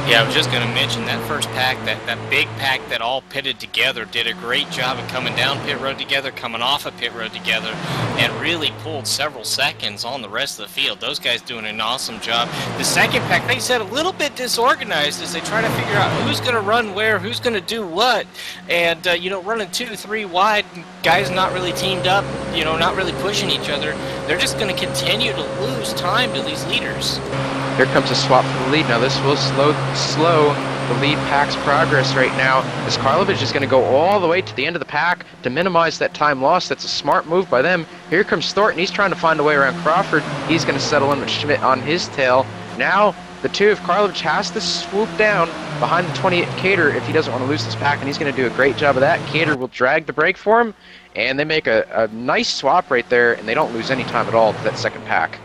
Yeah, I was just going to mention that first pack, that big pack that all pitted together did a great job of coming down pit road together, coming off of pit road together, and really pulled several seconds on the rest of the field. Those guys doing an awesome job. The second pack, they said, a little bit disorganized as they try to figure out who's going to run where, who's going to do what, and, you know, running 2, 3 wide, guys not really teamed up, you know, not really pushing each other. They're just going to continue to lose time to these leaders. Here comes a swap for the lead. Now this will slow the lead pack's progress right now, as Karlovich is going to go all the way to the end of the pack to minimize that time loss. That's a smart move by them. Here comes Thornton. He's trying to find a way around Crawford. He's going to settle in with Schmidt on his tail. Now the two of Karlovich has to swoop down behind the 28 Cater if he doesn't want to lose this pack, and he's going to do a great job of that. Cater will drag the brake for him, and they make a nice swap right there, and they don't lose any time at all to that second pack.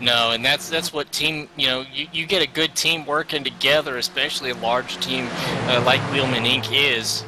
No, and that's what team, you know, you get a good team working together, especially a large team like Wheelman Inc. is.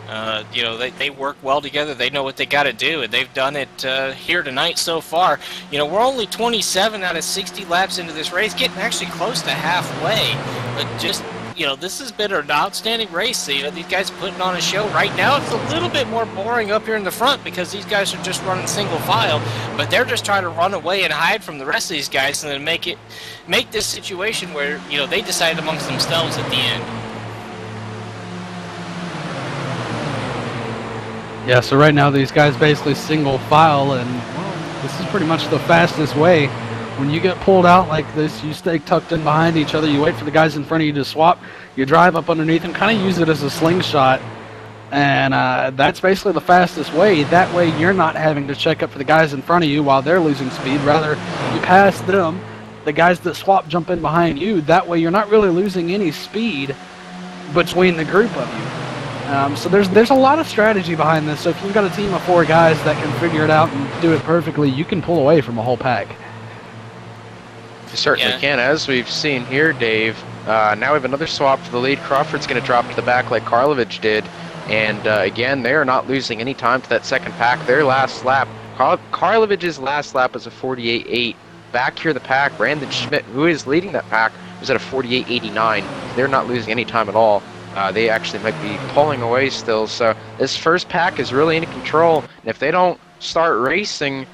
You know, they work well together. They know what they got to do, and they've done it here tonight so far. You know, we're only 27 out of 60 laps into this race, getting actually close to halfway. But just, you know, this has been an outstanding race. You know, these guys are putting on a show. Right now, it's a little bit more boring up here in the front because these guys are just running single file, but they're just trying to run away and hide from the rest of these guys and then make this situation where, you know, they decide amongst themselves at the end. Yeah, so right now these guys basically single file, and well, this is pretty much the fastest way. When you get pulled out like this, you stay tucked in behind each other, you wait for the guys in front of you to swap, you drive up underneath them, kind of use it as a slingshot, and that's basically the fastest way. That way you're not having to check up for the guys in front of you while they're losing speed. Rather, you pass them, the guys that swap jump in behind you. That way you're not really losing any speed between the group of you. So there's a lot of strategy behind this. So if you've got a team of 4 guys that can figure it out and do it perfectly, you can pull away from a whole pack. You certainly can, as we've seen here, Dave. Now we have another swap for the lead. Crawford's going to drop to the back like Karlovich did. And again, they are not losing any time to that second pack. Their last lap, Karlovich's last lap was a 48.8. Back here the pack, Brandon Schmidt, who is leading that pack, was at a 48.89. They're not losing any time at all. They actually might be pulling away still. So this first pack is really in control. And if they don't start racing,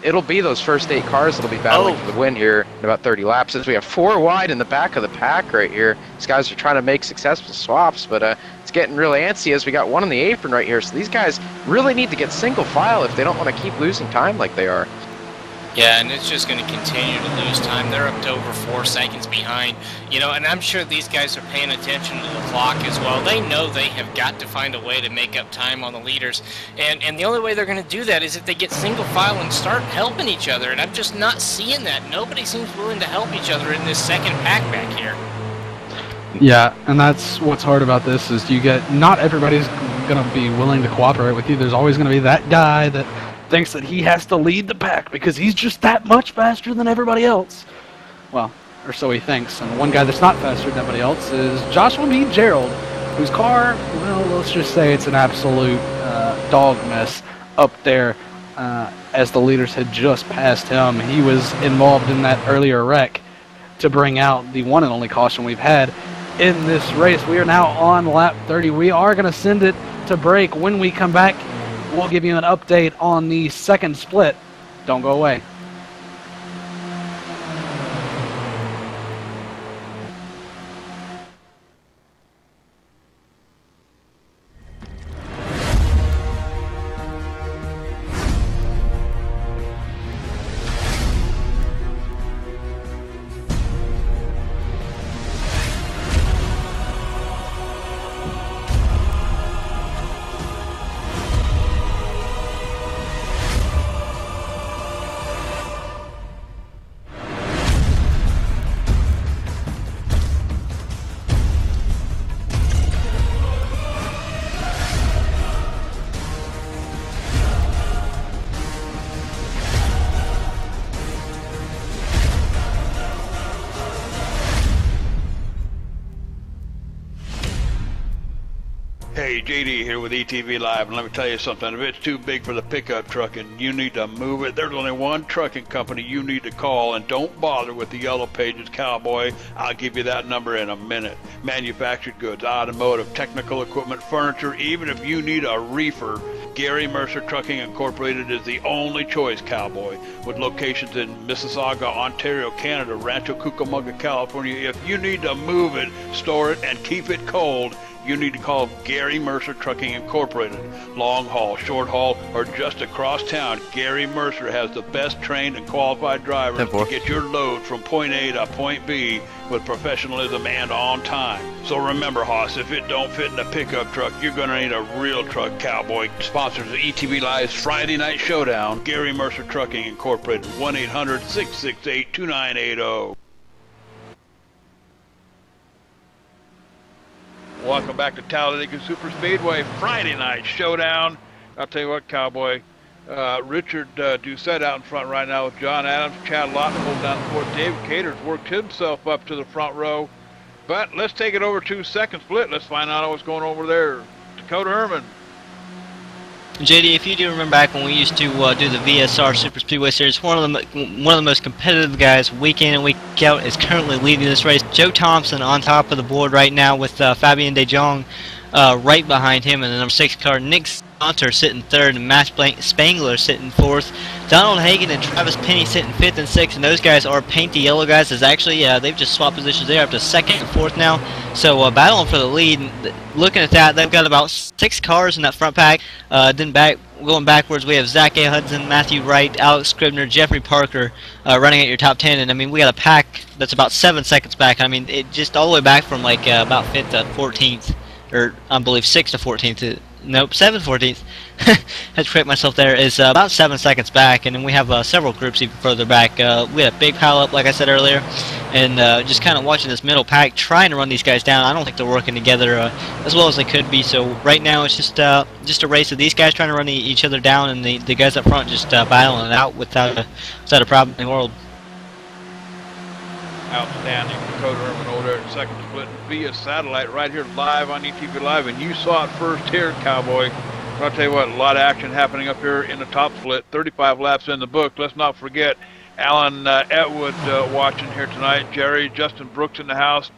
it'll be those first 8 cars that'll be battling for the win here in about 30 laps. As we have 4 wide in the back of the pack right here. These guys are trying to make successful swaps, but it's getting really antsy as we got one on the apron right here. So these guys really need to get single file if they don't want to keep losing time like they are. Yeah, and it's just going to continue to lose time. They're up to over 4 seconds behind. You know, and I'm sure these guys are paying attention to the clock as well. They know they have got to find a way to make up time on the leaders. And the only way they're going to do that is if they get single file and start helping each other. And I'm just not seeing that. Nobody seems willing to help each other in this second pack back here. Yeah, and that's what's hard about this is not everybody's going to be willing to cooperate with you. There's always going to be that guy that thinks that he has to lead the pack because he's just that much faster than everybody else. Well, or so he thinks. And one guy that's not faster than everybody else is Joshua B. Gerald, whose car, well, let's just say it's an absolute dog mess up there as the leaders had just passed him. He was involved in that earlier wreck to bring out the one and only caution we've had in this race. We are now on lap 30. We are going to send it to break. When we come back, we'll give you an update on the second split. Don't go away. Hey, JD here with ETV Live, and let me tell you something. If it's too big for the pickup truck and you need to move it, there's only one trucking company you need to call, and don't bother with the Yellow Pages, cowboy. I'll give you that number in a minute. Manufactured goods, automotive, technical equipment, furniture, even if you need a reefer, Gary Mercer Trucking Incorporated is the only choice, cowboy. With locations in Mississauga, Ontario, Canada, Rancho Cucamonga, California, if you need to move it, store it, and keep it cold, you need to call Gary Mercer Trucking Incorporated. Long haul, short haul, or just across town, Gary Mercer has the best trained and qualified drivers to get your load from point A to point B with professionalism and on time. So remember, Hoss, if it don't fit in a pickup truck, you're going to need a real truck, cowboy. Sponsors of ETV Live's Friday Night Showdown, Gary Mercer Trucking Incorporated, 1-800-668-2980. Welcome back to Talladega Super Speedway Friday Night Showdown. I'll tell you what, cowboy. Richard Doucette out in front right now with John Adams. Chad Lawton holding down the fourth. David Cater's worked himself up to the front row. But let's take it over 2 second split. Let's find out what's going over there. Dakota Herman. JD, if you do remember back when we used to do the VSR Super Speedway Series, one of the most competitive guys week in and week out is currently leading this race. Joe Thompson on top of the board right now with Fabien De Jong right behind him in the number 6 car. Nick Saunter sitting third and Matt Spangler sitting fourth. Donald Hagen and Travis Penny sitting 5th and 6th, and those guys are paint the yellow guys. Is actually they've just swapped positions. They're up to 2nd and 4th now, so battling for the lead. Looking at that, they've got about 6 cars in that front pack. Going backwards, we have Zach A. Hudson, Matthew Wright, Alex Scribner, Jeffrey Parker running at your top 10, and I mean we got a pack that's about 7 seconds back. I mean it just all the way back from like about 5th to 14th, or I believe 6th to 14th. Nope, 7th, 14th. Had to correct myself there. Is about 7 seconds back, and then we have several groups even further back. We had a big pile up, like I said earlier, and just kind of watching this middle pack, trying to run these guys down. I don't think they're working together as well as they could be. So right now it's just a race of these guys trying to run each other down, and the guys up front just battling it out without a problem in the world. Outstanding. Dakota Herman over there at second split via satellite right here live on ETV Live, and you saw it first here, cowboy. But I'll tell you what, a lot of action happening up here in the top split. 35 laps in the book. Let's not forget Alan Etwood watching here tonight. Jerry, Justin Brooks in the house.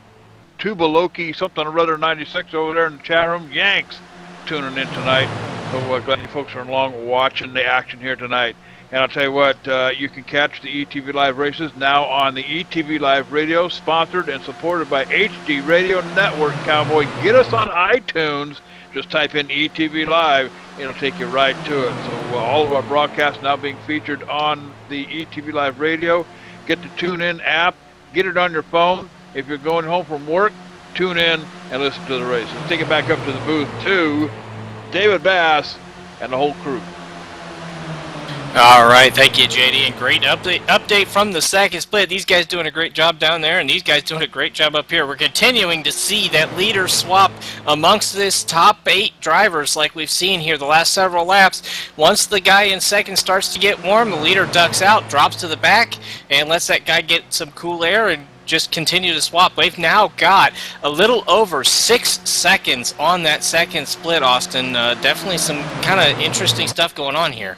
Tuba Loki, something or other 96 over there in the chat room. Yanks tuning in tonight. So glad you folks are along watching the action here tonight. And I'll tell you what, you can catch the ETV Live races now on the ETV Live Radio, sponsored and supported by HD Radio Network, cowboy. Get us on iTunes. Just type in ETV Live. It'll take you right to it. So all of our broadcasts now being featured on the ETV Live Radio. Get the TuneIn app. Get it on your phone. If you're going home from work, tune in and listen to the race. Let's take it back up to the booth to David Bass and the whole crew. All right, thank you, JD, and great update from the second split. These guys doing a great job down there, and these guys doing a great job up here. We're continuing to see that leader swap amongst this top 8 drivers like we've seen here the last several laps. Once the guy in second starts to get warm, the leader ducks out, drops to the back, and lets that guy get some cool air and just continue to swap. We've now got a little over 6 seconds on that second split, Austin. Definitely some kind of interesting stuff going on here.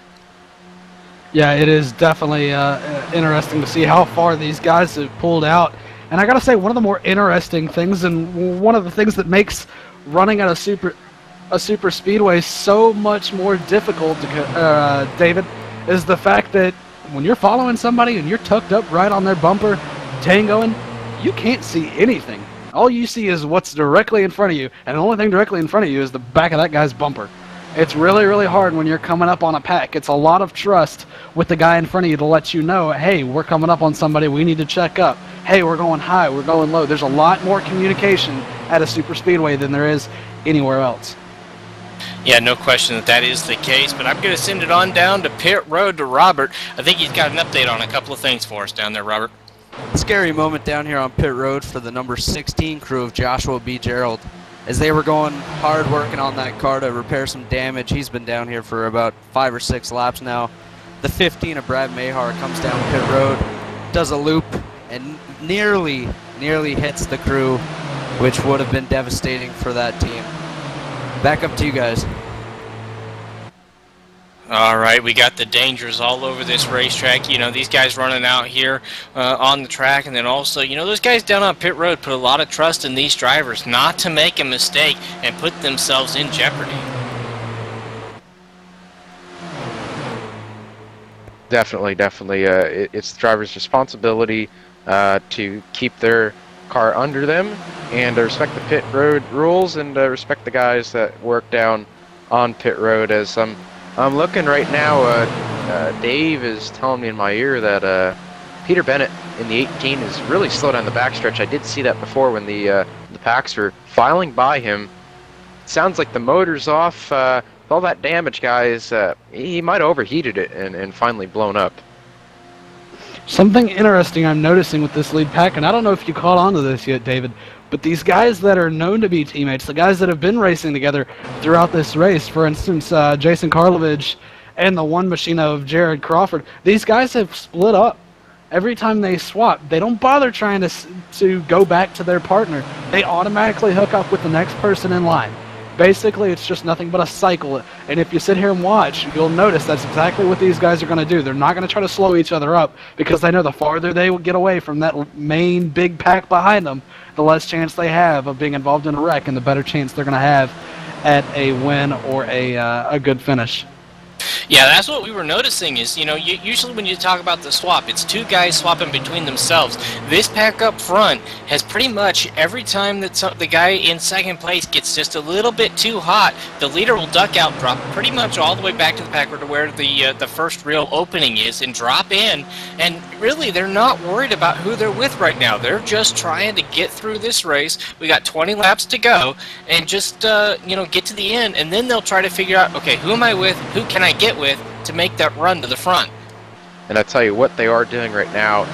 Yeah, it is definitely interesting to see how far these guys have pulled out. And I got to say, one of the more interesting things, and one of the things that makes running at a super speedway so much more difficult, David, is the fact that when you're following somebody and you're tucked up right on their bumper, tangoing, you can't see anything. All you see is what's directly in front of you, and the only thing directly in front of you is the back of that guy's bumper. It's really, really hard when you're coming up on a pack. It's a lot of trust with the guy in front of you to let you know, hey, we're coming up on somebody, we need to check up. Hey, we're going high, we're going low. There's a lot more communication at a super speedway than there is anywhere else. Yeah, no question that is the case, but I'm going to send it on down to pit road to Robert. I think he's got an update on a couple of things for us down there, Robert. Scary moment down here on pit road for the number 16 crew of Joshua B. Gerald. As they were going hard working on that car to repair some damage. He's been down here for about 5 or 6 laps now. The 15 of Brad Mahar comes down pit road, does a loop, and nearly hits the crew, which would have been devastating for that team. Back up to you guys. All right, we got the dangers all over this racetrack. You know, these guys running out here on the track, and then also, you know, those guys down on pit road put a lot of trust in these drivers not to make a mistake and put themselves in jeopardy. Definitely. It's the driver's responsibility to keep their car under them and respect the pit road rules and respect the guys that work down on pit road. As I'm looking right now, Dave is telling me in my ear that Peter Bennett in the 18 is really slow down the backstretch. I did see that before when the packs were filing by him. It sounds like the motor's off. With all that damage, guys, he might have overheated it and finally blown up. Something interesting I'm noticing with this lead pack, and I don't know if you caught on to this yet, David, but these guys that are known to be teammates, the guys that have been racing together throughout this race, for instance, Jason Karlovich and the one machine of Jared Crawford, these guys have split up. Every time they swap, they don't bother trying to go back to their partner. They automatically hook up with the next person in line. Basically, it's just nothing but a cycle, and if you sit here and watch, you'll notice that's exactly what these guys are going to do. They're not going to try to slow each other up, because they know the farther they will get away from that main big pack behind them, the less chance they have of being involved in a wreck, and the better chance they're going to have at a win or a good finish. Yeah, that's what we were noticing is, you know, usually when you talk about the swap, it's two guys swapping between themselves. This pack up front has pretty much every time that the guy in second place gets just a little bit too hot, the leader will duck out, drop pretty much all the way back to the pack to where the first real opening is and drop in. And really, they're not worried about who they're with right now. They're just trying to get through this race. We got 20 laps to go and just, you know, get to the end. And then they'll try to figure out, okay, who am I with? Who can I get with to make that run to the front? And I tell you what they are doing right now,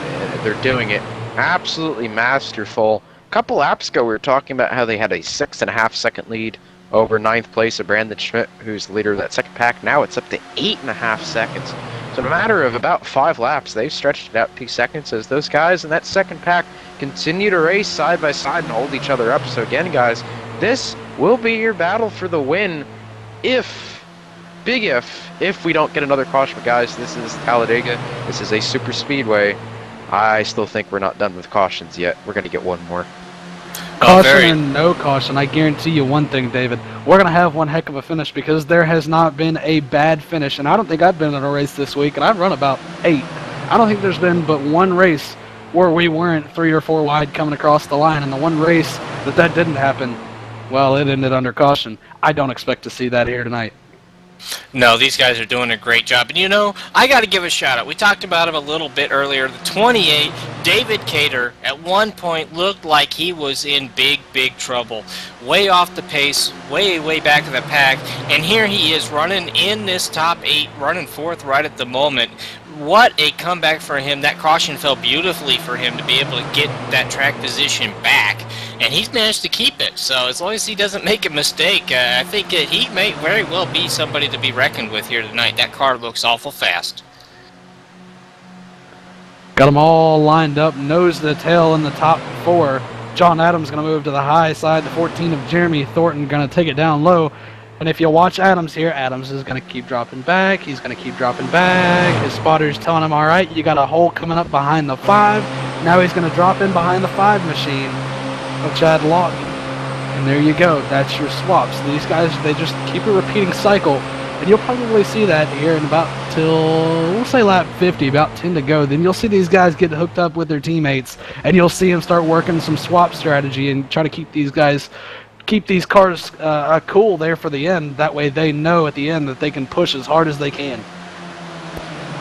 they're doing it absolutely masterful. A couple laps ago we were talking about how they had a 6.5 second lead over 9th place of Brandon Schmidt, who's the leader of that second pack. Now it's up to 8.5 seconds. So in a matter of about 5 laps, they've stretched it out 2 seconds as those guys in that second pack continue to race side by side and hold each other up. So again, guys, this will be your battle for the win if we don't get another caution. But guys, this is Talladega. This is a super speedway. I still think we're not done with cautions yet. We're going to get one more. Caution and no caution, I guarantee you one thing, David. We're going to have one heck of a finish, because there has not been a bad finish. And I don't think I've been in a race this week, and I've run about 8. I don't think there's been but one race where we weren't 3 or 4 wide coming across the line. And the one race that didn't happen, well, it ended under caution. I don't expect to see that here tonight. No, these guys are doing a great job. And you know, I got to give a shout out. We talked about him a little bit earlier. The 28, David Cater, at one point looked like he was in big trouble. Way off the pace, way back in the pack. And here he is running in this top 8, running 4th right at the moment. What a comeback for him. That caution fell beautifully for him to be able to get that track position back. And he's managed to keep it. So as long as he doesn't make a mistake, I think he may very well be somebody to be reckoned with here tonight. That car looks awful fast. Got them all lined up, nose to tail in the top 4. John Adams going to move to the high side. The 14 of Jeremy Thornton going to take it down low. And if you watch Adams here, Adams is going to keep dropping back. He's going to keep dropping back. His spotter's telling him, all right, you got a hole coming up behind the 5. Now he's going to drop in behind the 5 machine of Chad Lawton. And there you go. That's your swaps. These guys, they just keep a repeating cycle. And you'll probably see that here in about till, we'll say lap 50, about 10 to go. Then you'll see these guys get hooked up with their teammates. And you'll see them start working some swap strategy and try to keep these guys, keep these cars cool there for the end. That way they know at the end that they can push as hard as they can.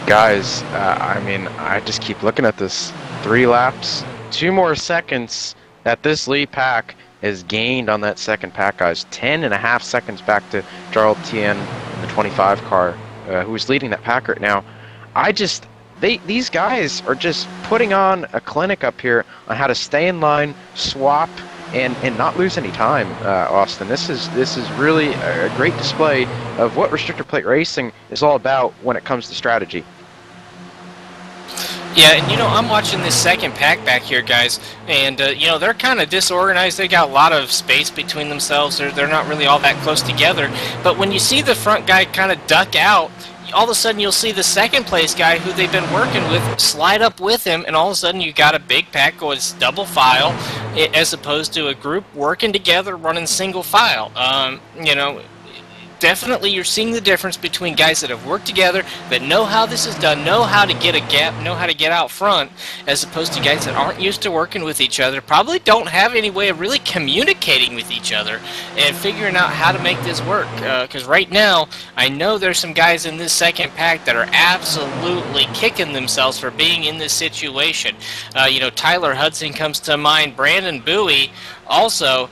Guys, I mean, I just keep looking at this. 3 laps, 2 more seconds that this lead pack has gained on that second pack, guys. 10.5 seconds back to Jarl Tien in the 25 car, who's leading that pack right now. These guys are just putting on a clinic up here on how to stay in line, swap, and not lose any time, Austin. This is really a great display of what restrictor plate racing is all about when it comes to strategy. Yeah, and I'm watching this second pack back here, guys, and they're kind of disorganized. They got a lot of space between themselves. They're not really all that close together. But when you see the front guy kind of duck out, all of a sudden you'll see the second place guy who they've been working with slide up with him, and all of a sudden you got a big pack going double file, as opposed to a group working together running single file. Definitely you're seeing the difference between guys that have worked together, that know how this is done, know how to get a gap, know how to get out front, as opposed to guys that aren't used to working with each other, probably don't have any way of really communicating with each other and figuring out how to make this work. Because right now, I know there's some guys in this second pack that are absolutely kicking themselves for being in this situation. Tyler Hudson comes to mind, Brandon Bowie also,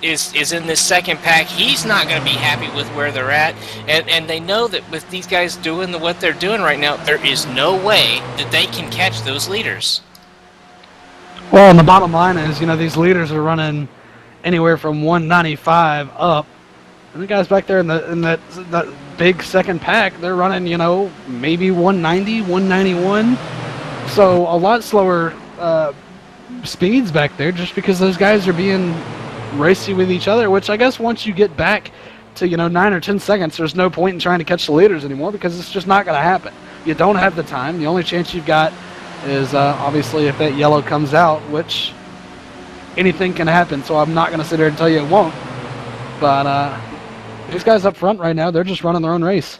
is in this second pack. He's not going to be happy with where they're at, and they know that with these guys doing what they're doing right now, there is no way that they can catch those leaders. Well, and the bottom line is, these leaders are running anywhere from 195 up, and the guys back there in that big second pack, they're running, maybe 190, 191, so a lot slower speeds back there, just because those guys are being racy with each other, which I guess once you get back to 9 or 10 seconds, there's no point in trying to catch the leaders anymore, because it's just not going to happen. You don't have the time. The only chance you've got is obviously if that yellow comes out, which anything can happen, so I'm not going to sit here and tell you it won't. But these guys up front right now, they're just running their own race.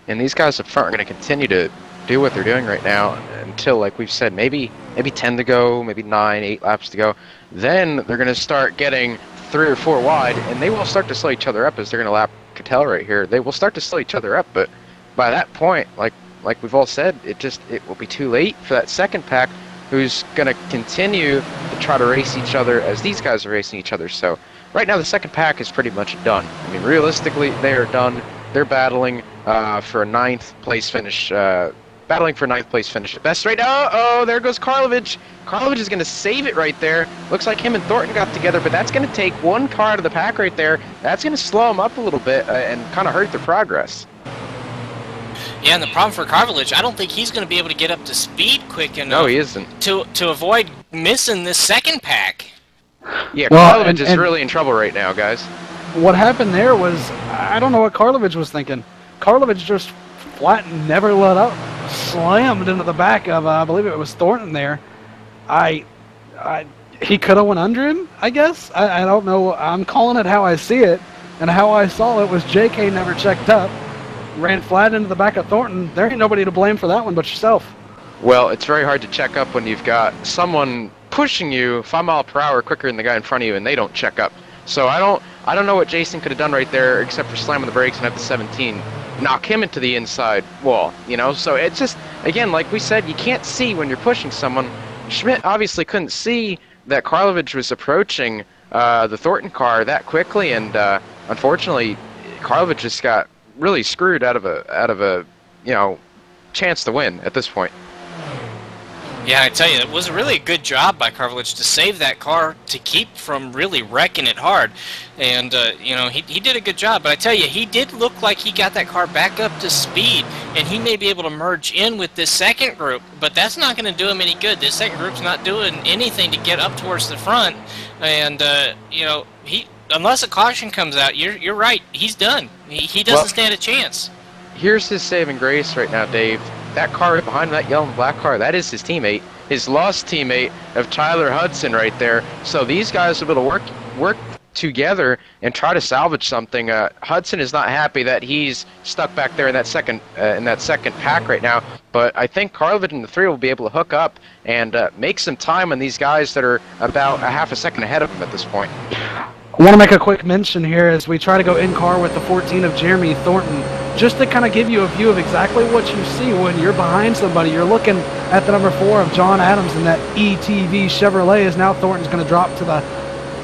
And these guys up front are going to continue to do what they're doing right now until, like we've said, maybe 10 to go, maybe 9, 8 laps to go. Then they're going to start getting 3 or 4 wide, and they will start to slow each other up as they're going to lap Cattell right here. They will start to slow each other up, but by that point, like we've all said, it will be too late for that second pack, who's going to continue to try to race each other as these guys are racing each other. So right now the second pack is pretty much done. I mean, realistically, they are done. They're battling for a 9th place finish. Battling for 9th place finish at best right now. Oh, there goes Karlovich. Karlovich is going to save it right there. Looks like him and Thornton got together, but that's going to take one car out of the pack right there. That's going to slow them up a little bit and kind of hurt their progress. Yeah, and the problem for Karlovich, I don't think he's going to be able to get up to speed quick enough. No, he isn't. To avoid missing this second pack. Yeah, Karlovich is really in trouble right now, guys. What happened there was, I don't know what Karlovich was thinking. Karlovich just flat and never let up. Slammed into the back of, I believe it was Thornton there. He could have went under him, I guess. I don't know. I'm calling it how I see it. And how I saw it was JK never checked up. Ran flat into the back of Thornton. There ain't nobody to blame for that one but yourself. Well, it's very hard to check up when you've got someone pushing you 5 miles per hour quicker than the guy in front of you, and they don't check up. So I don't know what Jason could have done right there, except for slamming the brakes and have the 17 knock him into the inside wall. So it's just, again, like we said, you can't see when you're pushing someone. Schmidt obviously couldn't see that Karlovich was approaching the Thornton car that quickly, and unfortunately, Karlovich just got really screwed out of a chance to win at this point. Yeah, I tell you, it was really a good job by Karlovich to save that car, to keep from really wrecking it hard. And, he did a good job. But I tell you, he did look like he got that car back up to speed, and he may be able to merge in with this second group. But that's not going to do him any good. This second group's not doing anything to get up towards the front. And, unless a caution comes out, you're right. He's done. He doesn't stand a chance. Here's his saving grace right now, Dave. That car right behind that yellow and black car, that is his teammate, his lost teammate of Tyler Hudson right there. So these guys will be able to work together and try to salvage something. Hudson is not happy that he's stuck back there in that second pack right now, but I think Karlovich and the 3 will be able to hook up and make some time on these guys that are about a half a second ahead of him at this point. I want to make a quick mention here as we try to go in-car with the 14 of Jeremy Thornton, just to kind of give you a view of exactly what you see when you're behind somebody. You're looking at the number 4 of John Adams, and that ETV Chevrolet is now Thornton's going to drop to the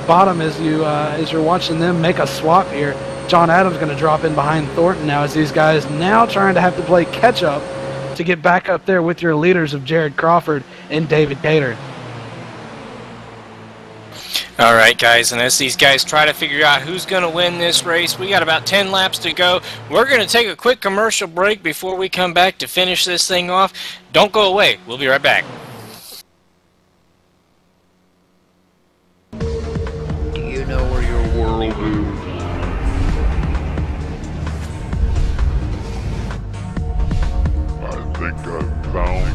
bottom as you're watching them make a swap here. John Adams going to drop in behind Thornton now as these guys now trying to have to play catch-up to get back up there with your leaders of Jared Crawford and David Cater. All right, guys, and as these guys try to figure out who's going to win this race, we got about 10 laps to go. We're going to take a quick commercial break before we come back to finish this thing off. Don't go away. We'll be right back. Do you know where your world is? I think I found it.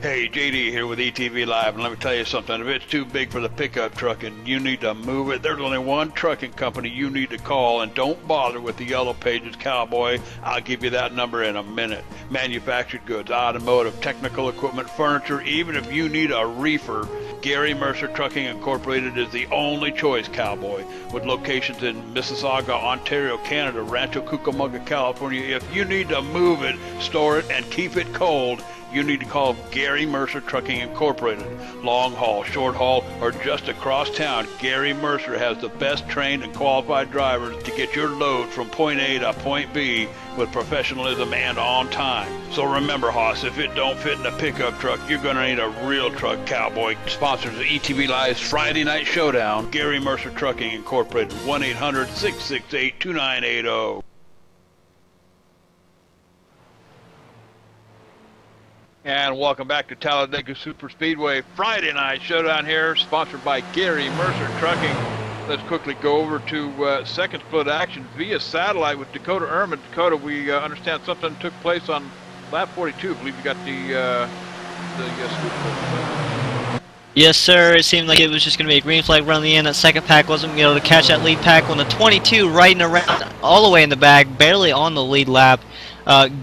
Hey, JD here with ETV Live, and let me tell you something. If it's too big for the pickup truck and you need to move it, there's only one trucking company you need to call, and don't bother with the Yellow Pages, cowboy. I'll give you that number in a minute. Manufactured goods, automotive, technical equipment, furniture, even if you need a reefer, Gary Mercer Trucking Incorporated is the only choice, cowboy. With locations in Mississauga, Ontario, Canada, Rancho Cucamonga, California, if you need to move it, store it, and keep it cold, you need to call Gary Mercer Trucking Incorporated. Long haul, short haul, or just across town, Gary Mercer has the best trained and qualified drivers to get your load from point A to point B with professionalism and on time. So remember, Hoss, if it don't fit in a pickup truck, you're going to need a real truck, cowboy. Sponsors of ETV Live's Friday Night Showdown, Gary Mercer Trucking Incorporated, 1-800-668-2980. And welcome back to Talladega Super Speedway Friday Night Showdown here, sponsored by Gary Mercer Trucking. Let's quickly go over to second split action via satellite with Dakota Ehrman. Dakota, we understand something took place on lap 42. I believe you got the scoop. Yes, sir. It seemed like it was just going to be a green flag run in the end. That second pack wasn't going to be able to catch that lead pack when the 22 riding around all the way in the back, barely on the lead lap.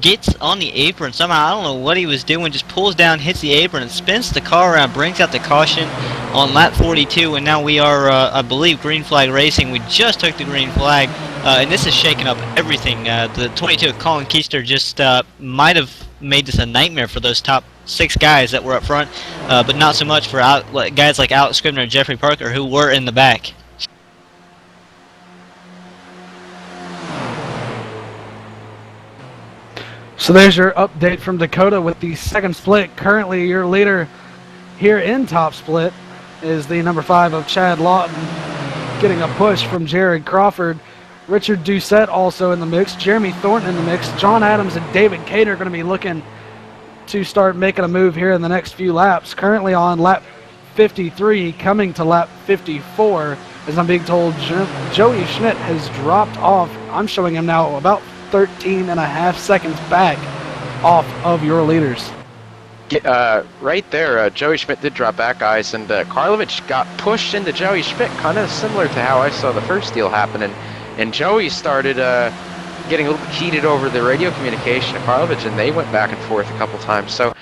Gets on the apron somehow. I don't know what he was doing. Just pulls down, hits the apron, and spins the car around. Brings out the caution on lap 42, and now we are, I believe, green flag racing. We just took the green flag, and this is shaking up everything. The 22 of Colin Keister just might have made this a nightmare for those top 6 guys that were up front, but not so much for guys like Alex Scribner and Jeffrey Parker, who were in the back. So there's your update from Dakota with the second split. Currently your leader here in top split is the number 5 of Chad Lawton, getting a push from Jared Crawford. Richard Doucette also in the mix, Jeremy Thornton in the mix. John Adams and David Cater are going to be looking to start making a move here in the next few laps. Currently on lap 53, coming to lap 54, as I'm being told Joey Schmidt has dropped off. I'm showing him now about 13.5 seconds back off of your leaders. Right there, Joey Schmidt did drop back, guys, and Karlovic got pushed into Joey Schmidt, kind of similar to how I saw the first deal happen, and Joey started getting a little bit heated over the radio communication of Karlovic, and they went back and forth a couple times. So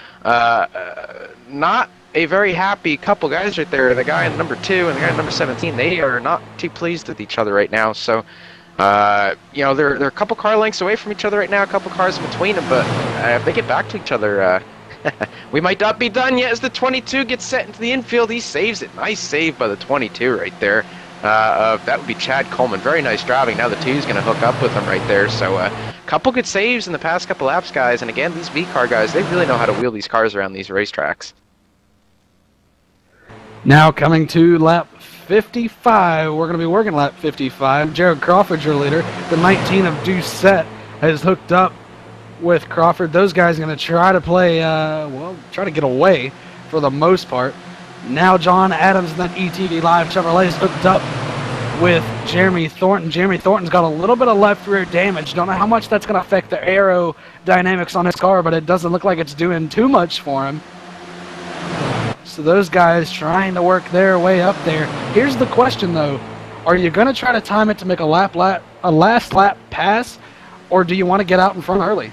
not a very happy couple guys right there. The guy in number 2 and the guy in number 17, they are not too pleased with each other right now. So you know, they're a couple car lengths away from each other right now, a couple cars in between them, but if they get back to each other, we might not be done yet as the 22 gets set into the infield. He saves it. Nice save by the 22 right there. That would be Chad Coleman. Very nice driving. Now the 2 is going to hook up with him right there. So a couple good saves in the past couple laps, guys. And again, these V-car guys, they really know how to wheel these cars around these racetracks. Now coming to lap 55, we're going to be working lap 55. Jared Crawford, your leader. The 19 of Doucette has hooked up with Crawford. Those guys are going to try to play, well, try to get away for the most part. Now John Adams and that ETV Live Chevrolet is hooked up with Jeremy Thornton. Jeremy Thornton's got a little bit of left rear damage. Don't know how much that's going to affect the aerodynamics on his car, but it doesn't look like it's doing too much for him. So those guys trying to work their way up there. Here's the question, though. Are you going to try to time it to make a last lap pass, or do you want to get out in front early?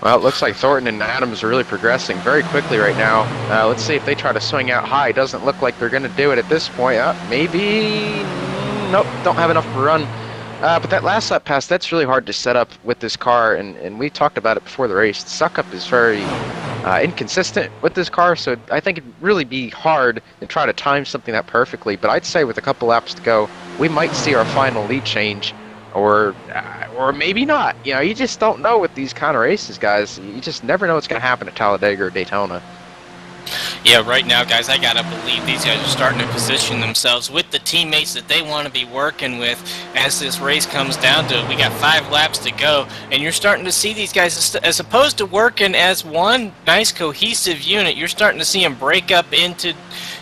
Well, it looks like Thornton and Adams are really progressing very quickly right now. Let's see if they try to swing out high. Doesn't look like they're going to do it at this point. Maybe... Nope, don't have enough to run. But that last lap pass, that's really hard to set up with this car, and we talked about it before the race. The suck-up is very inconsistent with this car, so I think it'd really be hard to try to time something that perfectly. But I'd say with a couple laps to go, we might see our final lead change, or maybe not. You know, you just don't know with these kind of races, guys. You just never know what's going to happen at Talladega or Daytona. Yeah, right now, guys, I gotta believe these guys are starting to position themselves with the teammates that they want to be working with as this race comes down to it. We got 5 laps to go, and you're starting to see these guys, as opposed to working as one nice cohesive unit, you're starting to see them break up into,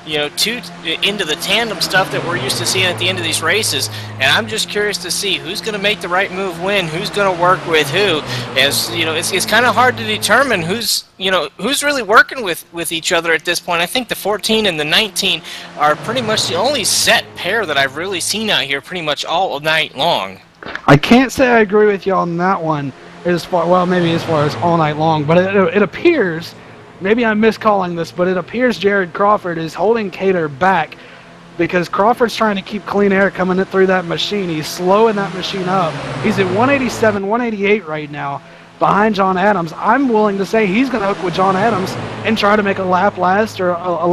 you know, into the tandem stuff that we're used to seeing at the end of these races. And I'm just curious to see who's going to make the right move win, who's going to work with who. As you know, it's kind of hard to determine who's really working with each other at this point. I think the 14 and the 19 are pretty much the only set pair that I've really seen out here pretty much all night long. I can't say I agree with you on that one maybe as far as all night long, but it appears, maybe I'm miscalling this, but it appears Jared Crawford is holding Cater back because Crawford's trying to keep clean air coming through that machine. He's slowing that machine up. He's at 187, 188 right now behind John Adams. I'm willing to say he's going to hook with John Adams and try to make a lap last or a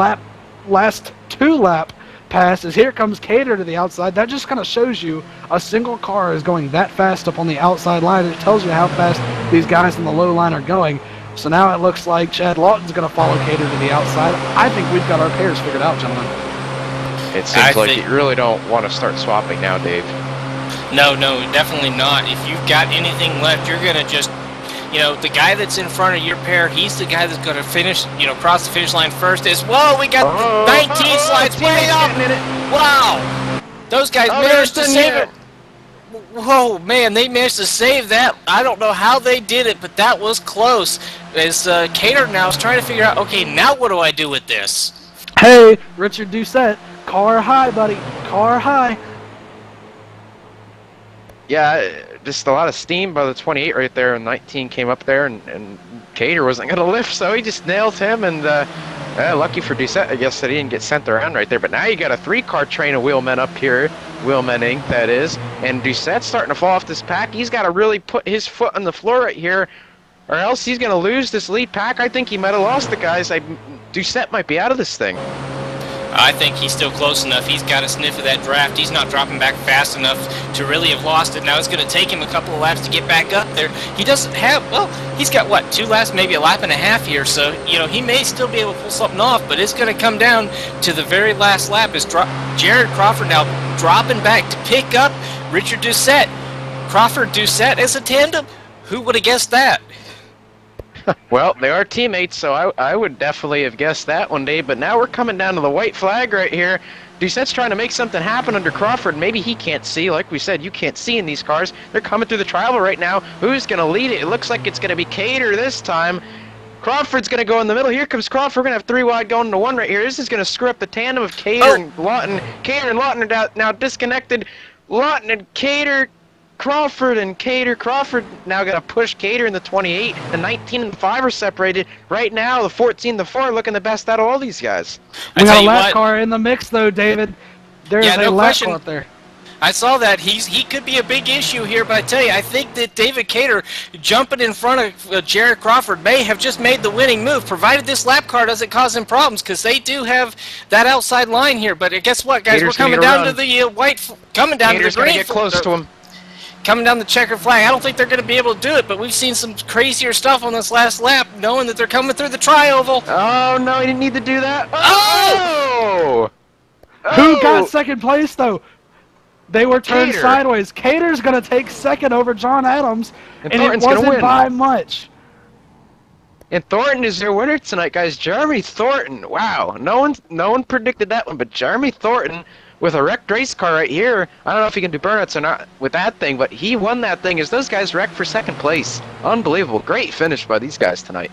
last 2-lap pass as here comes Cater to the outside. That just kind of shows you a single car is going that fast up on the outside line. It tells you how fast these guys in the low line are going. So now it looks like Chad Lawton's going to follow Cater to the outside. I think we've got our pairs figured out, gentlemen. It seems like you really don't want to start swapping now, Dave. No, definitely not. If you've got anything left, you're going to just, you know, the guy that's in front of your pair, he's the guy that's going to finish, you know, cross the finish line first as well. We got 19 slides way up. Wow. Those guys managed to save it. Whoa, man, they managed to save that. I don't know how they did it, but that was close. As Cater now is trying to figure out, okay, now what do I do with this? Hey, Richard Doucette, car high, buddy. Car high. Yeah, just a lot of steam by the 28 right there, and 19 came up there, and Cater wasn't going to lift, so he just nailed him, and lucky for Doucette, I guess, that he didn't get sent around right there. But now you got a 3-car train of wheelmen up here, Wheelmen Inc., that is, and Doucette's starting to fall off this pack. He's got to really put his foot on the floor right here, or else he's going to lose this lead pack. I think he might have lost the guys. Doucette might be out of this thing. I think he's still close enough. He's got a sniff of that draft. He's not dropping back fast enough to really have lost it. Now it's going to take him a couple of laps to get back up there. He doesn't have, well, he's got, what, 2 laps, maybe a lap and a half here. So, you know, he may still be able to pull something off, but it's going to come down to the very last lap. Is Jared Crawford now dropping back to pick up Richard Doucette. Crawford Doucette as a tandem? Who would have guessed that? Well, they are teammates, so I would definitely have guessed that one day, but now we're coming down to the white flag right here. Doucette's trying to make something happen under Crawford. Maybe he can't see. Like we said, you can't see in these cars. They're coming through the tribal right now. Who's going to lead it? It looks like it's going to be Cater this time. Crawford's going to go in the middle. Here comes Crawford. We're going to have 3 wide going into 1 right here. This is going to screw up the tandem of Cater and Lawton. Cater and Lawton are now disconnected. Lawton and Cater... Crawford and Cater. Crawford now got to push Cater in the 28. The 19 and the 5 are separated. Right now, the 14 and the 4 are looking the best out of all these guys. We got a lap car in the mix, though, David. There's a lap car up there. I saw that. He could be a big issue here, but I tell you, I think that David Cater jumping in front of Jared Crawford may have just made the winning move, provided this lap car doesn't cause him problems, because they do have that outside line here. But guess what, guys? Cater's we're coming down to the white, coming down Cater's to the green. Get close to him. Coming down the checkered flag. I don't think they're going to be able to do it, but we've seen some crazier stuff on this last lap, knowing that they're coming through the tri-oval. Oh, no, he didn't need to do that. Oh! Who got second place, though? They were turned sideways. Cater's going to take second over John Adams, and it wasn't by much. And Thornton is their winner tonight, guys. Jeremy Thornton. Wow. No one predicted that one, but Jeremy Thornton with a wrecked race car right here. I don't know if he can do burnouts or not with that thing, but he won that thing as those guys wrecked for second place. Unbelievable. Great finish by these guys tonight.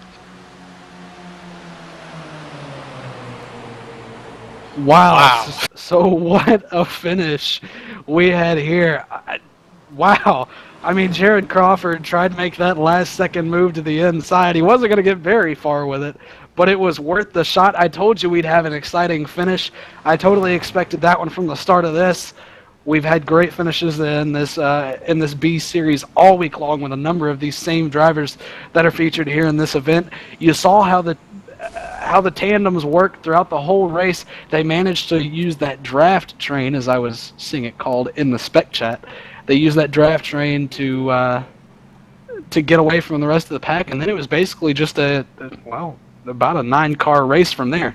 Wow. So what a finish we had here. Wow. I mean, Jared Crawford tried to make that last second move to the inside. He wasn't going to get very far with it, but it was worth the shot. I told you we'd have an exciting finish. I totally expected that one from the start of this. We've had great finishes in this B series all week long with a number of these same drivers that are featured here in this event. You saw how the tandems worked throughout the whole race. They managed to use that draft train, as I was seeing it called in the spec chat. They used that draft train to get away from the rest of the pack, and then it was basically just about a 9-car race from there.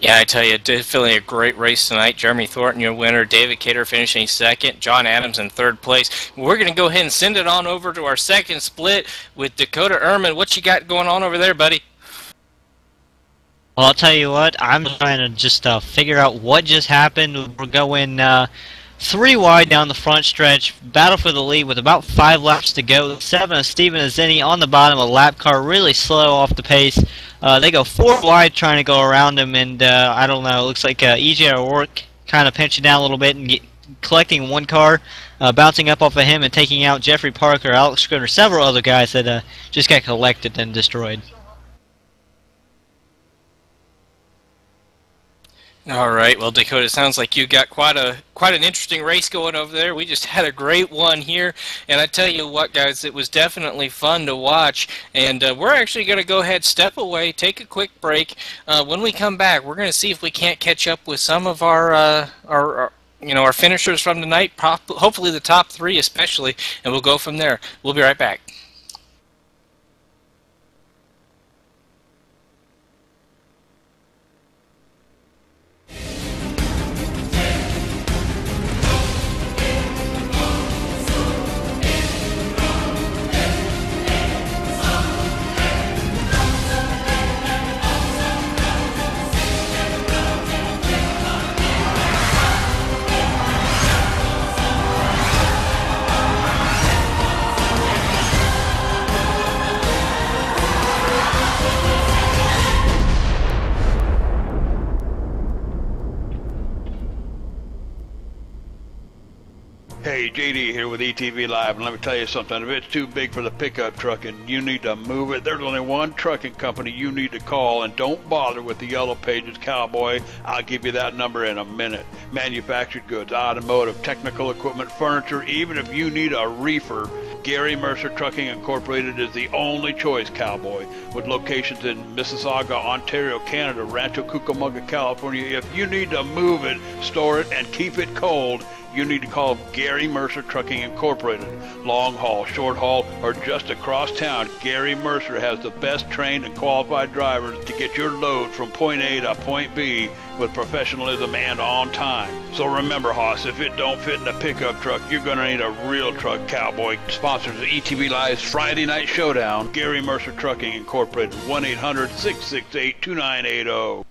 Yeah, I tell you, definitely a great race tonight. Jeremy Thornton, your winner. David Cater finishing second. John Adams in third place. We're going to go ahead and send it on over to our second split with Dakota Ehrman. What you got going on over there, buddy? Well, I'll tell you what, I'm trying to just figure out what just happened. We're going 3 wide down the front stretch, battle for the lead with about 5 laps to go. 7 of Steven Azzini on the bottom, a lap car really slow off the pace. They go 4 wide trying to go around him, and I don't know, it looks like EJ O'Rourke kind of pinching down a little bit and collecting 1 car, bouncing up off of him and taking out Jeffrey Parker, Alex Scrivener, several other guys that just got collected and destroyed. All right, well, Dakota, sounds like you got quite an interesting race going over there. We just had a great one here, and I tell you what, guys, it was definitely fun to watch. And we're actually going to go ahead, step away, take a quick break. When we come back, we're going to see if we can't catch up with some of our finishers from tonight. Hopefully, the top 3 especially, and we'll go from there. We'll be right back. Hey, JD here with ETV Live, and let me tell you something. If it's too big for the pickup truck and you need to move it, there's only one trucking company you need to call, and don't bother with the Yellow Pages, cowboy. I'll give you that number in a minute. Manufactured goods, automotive, technical equipment, furniture, even if you need a reefer, Gary Mercer Trucking Incorporated is the only choice, cowboy. With locations in Mississauga, Ontario, Canada, Rancho Cucamonga, California, if you need to move it, store it, and keep it cold, you need to call Gary Mercer Trucking Incorporated. Long haul, short haul, or just across town, Gary Mercer has the best trained and qualified drivers to get your load from point A to point B with professionalism and on time. So remember, Hoss, if it don't fit in a pickup truck, you're going to need a real truck, cowboy. Sponsors of ETV Live's Friday Night Showdown, Gary Mercer Trucking Incorporated, 1-800-668-2980.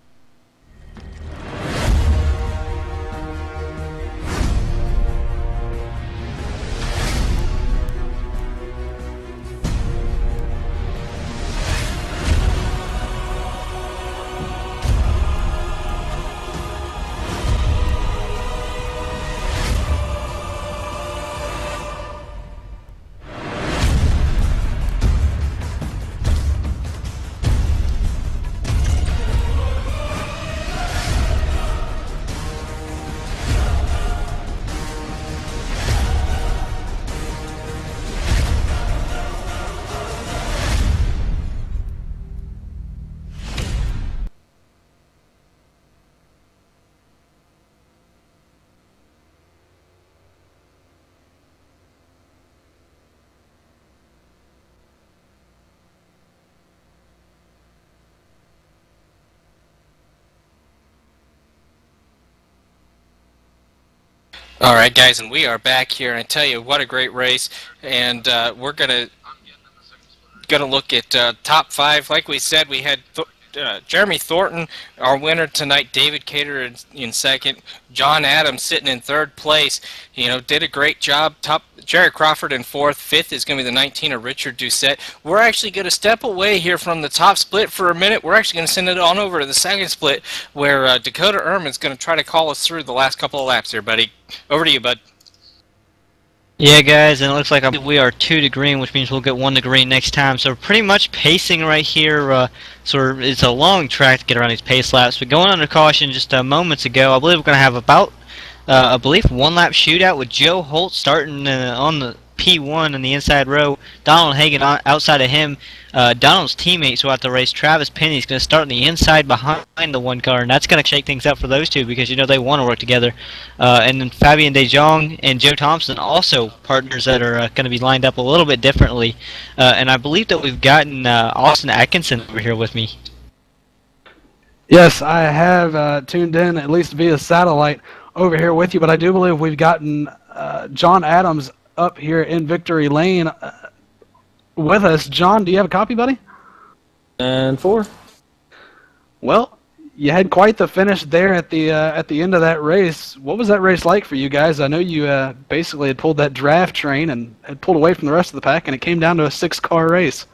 All right, guys, and we are back here, and I tell you, what a great race. And we're gonna look at top 5. Like we said, we had Jeremy Thornton, our winner tonight. David Cater in second. John Adams sitting in third place. You know, did a great job. Jerry Crawford in fourth. Fifth is going to be the 19 of Richard Doucette. We're actually going to step away here from the top split for a minute. We're actually going to send it on over to the second split, where Dakota Ehrman's going to try to call us through the last couple of laps here, buddy. Over to you, bud. Yeah, guys, and it looks like we are 2 to green, which means we'll get 1 to green next time. So we're pretty much pacing right here. It's a long track to get around these pace laps. But going under caution just moments ago, I believe we're going to have about, 1 lap shootout with Joe Holt starting on the P1 in the inside row. Donald Hagen outside of him. Donald's teammates throughout the race, Travis Penny, is going to start on the inside behind the 1 car, and that's going to shake things up for those two because they want to work together. And then Fabian De Jong and Joe Thompson also partners that are going to be lined up a little bit differently. And I believe that we've gotten Austin Atkinson over here with me. Yes, I have tuned in at least via satellite over here with you, but I do believe we've gotten John Adams up here in Victory Lane with us. John, do you have a copy, buddy? And 4. Well, you had quite the finish there at the end of that race. What was that race like for you guys? I know you basically had pulled that draft train and had pulled away from the rest of the pack, and it came down to a 6-car race.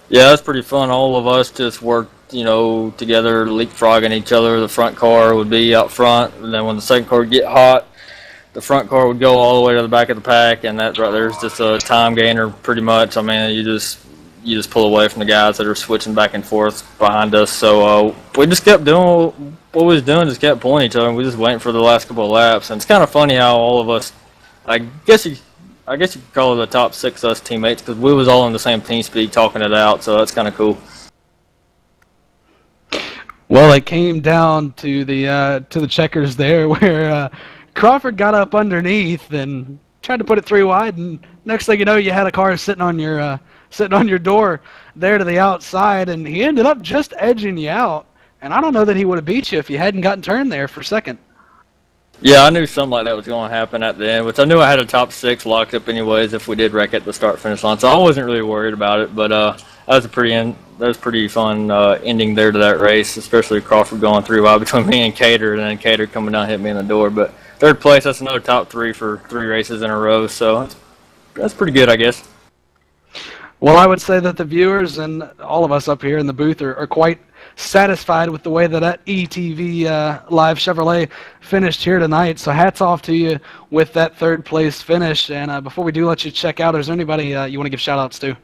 Yeah, that's pretty fun. All of us just worked, together, leapfrogging each other. The front car would be out front, and then when the second car would get hot, the front car would go all the way to the back of the pack, and that right there's just a time gainer pretty much. I mean, you just pull away from the guys that are switching back and forth behind us. So we just kept doing what we was doing, just kept pulling each other, and we just waiting for the last couple of laps. And it's kind of funny how all of us, I guess you could call it the top 6 us teammates, because we was all on the same team speed talking it out. So that's kind of cool. Well, it came down to the checkers there, where Crawford got up underneath and tried to put it 3 wide, and next thing you know, you had a car sitting on your door there to the outside, and he ended up just edging you out. And I don't know that he would have beat you if you hadn't gotten turned there for second. Yeah, I knew something like that was going to happen at the end, which I knew I had a top 6 locked up anyways if we did wreck at the start-finish line, so I wasn't really worried about it. But that was pretty fun ending there to that race, especially Crawford going 3 wide between me and Cater, and then Cater coming down and hit me in the door. But 3rd place, that's another top 3 for 3 races in a row, so that's pretty good, I guess. Well, I would say that the viewers and all of us up here in the booth are quite satisfied with the way that ETV Live Chevrolet finished here tonight. So hats off to you with that 3rd place finish. And before we do let you check out, is there anybody you want to give shout-outs to?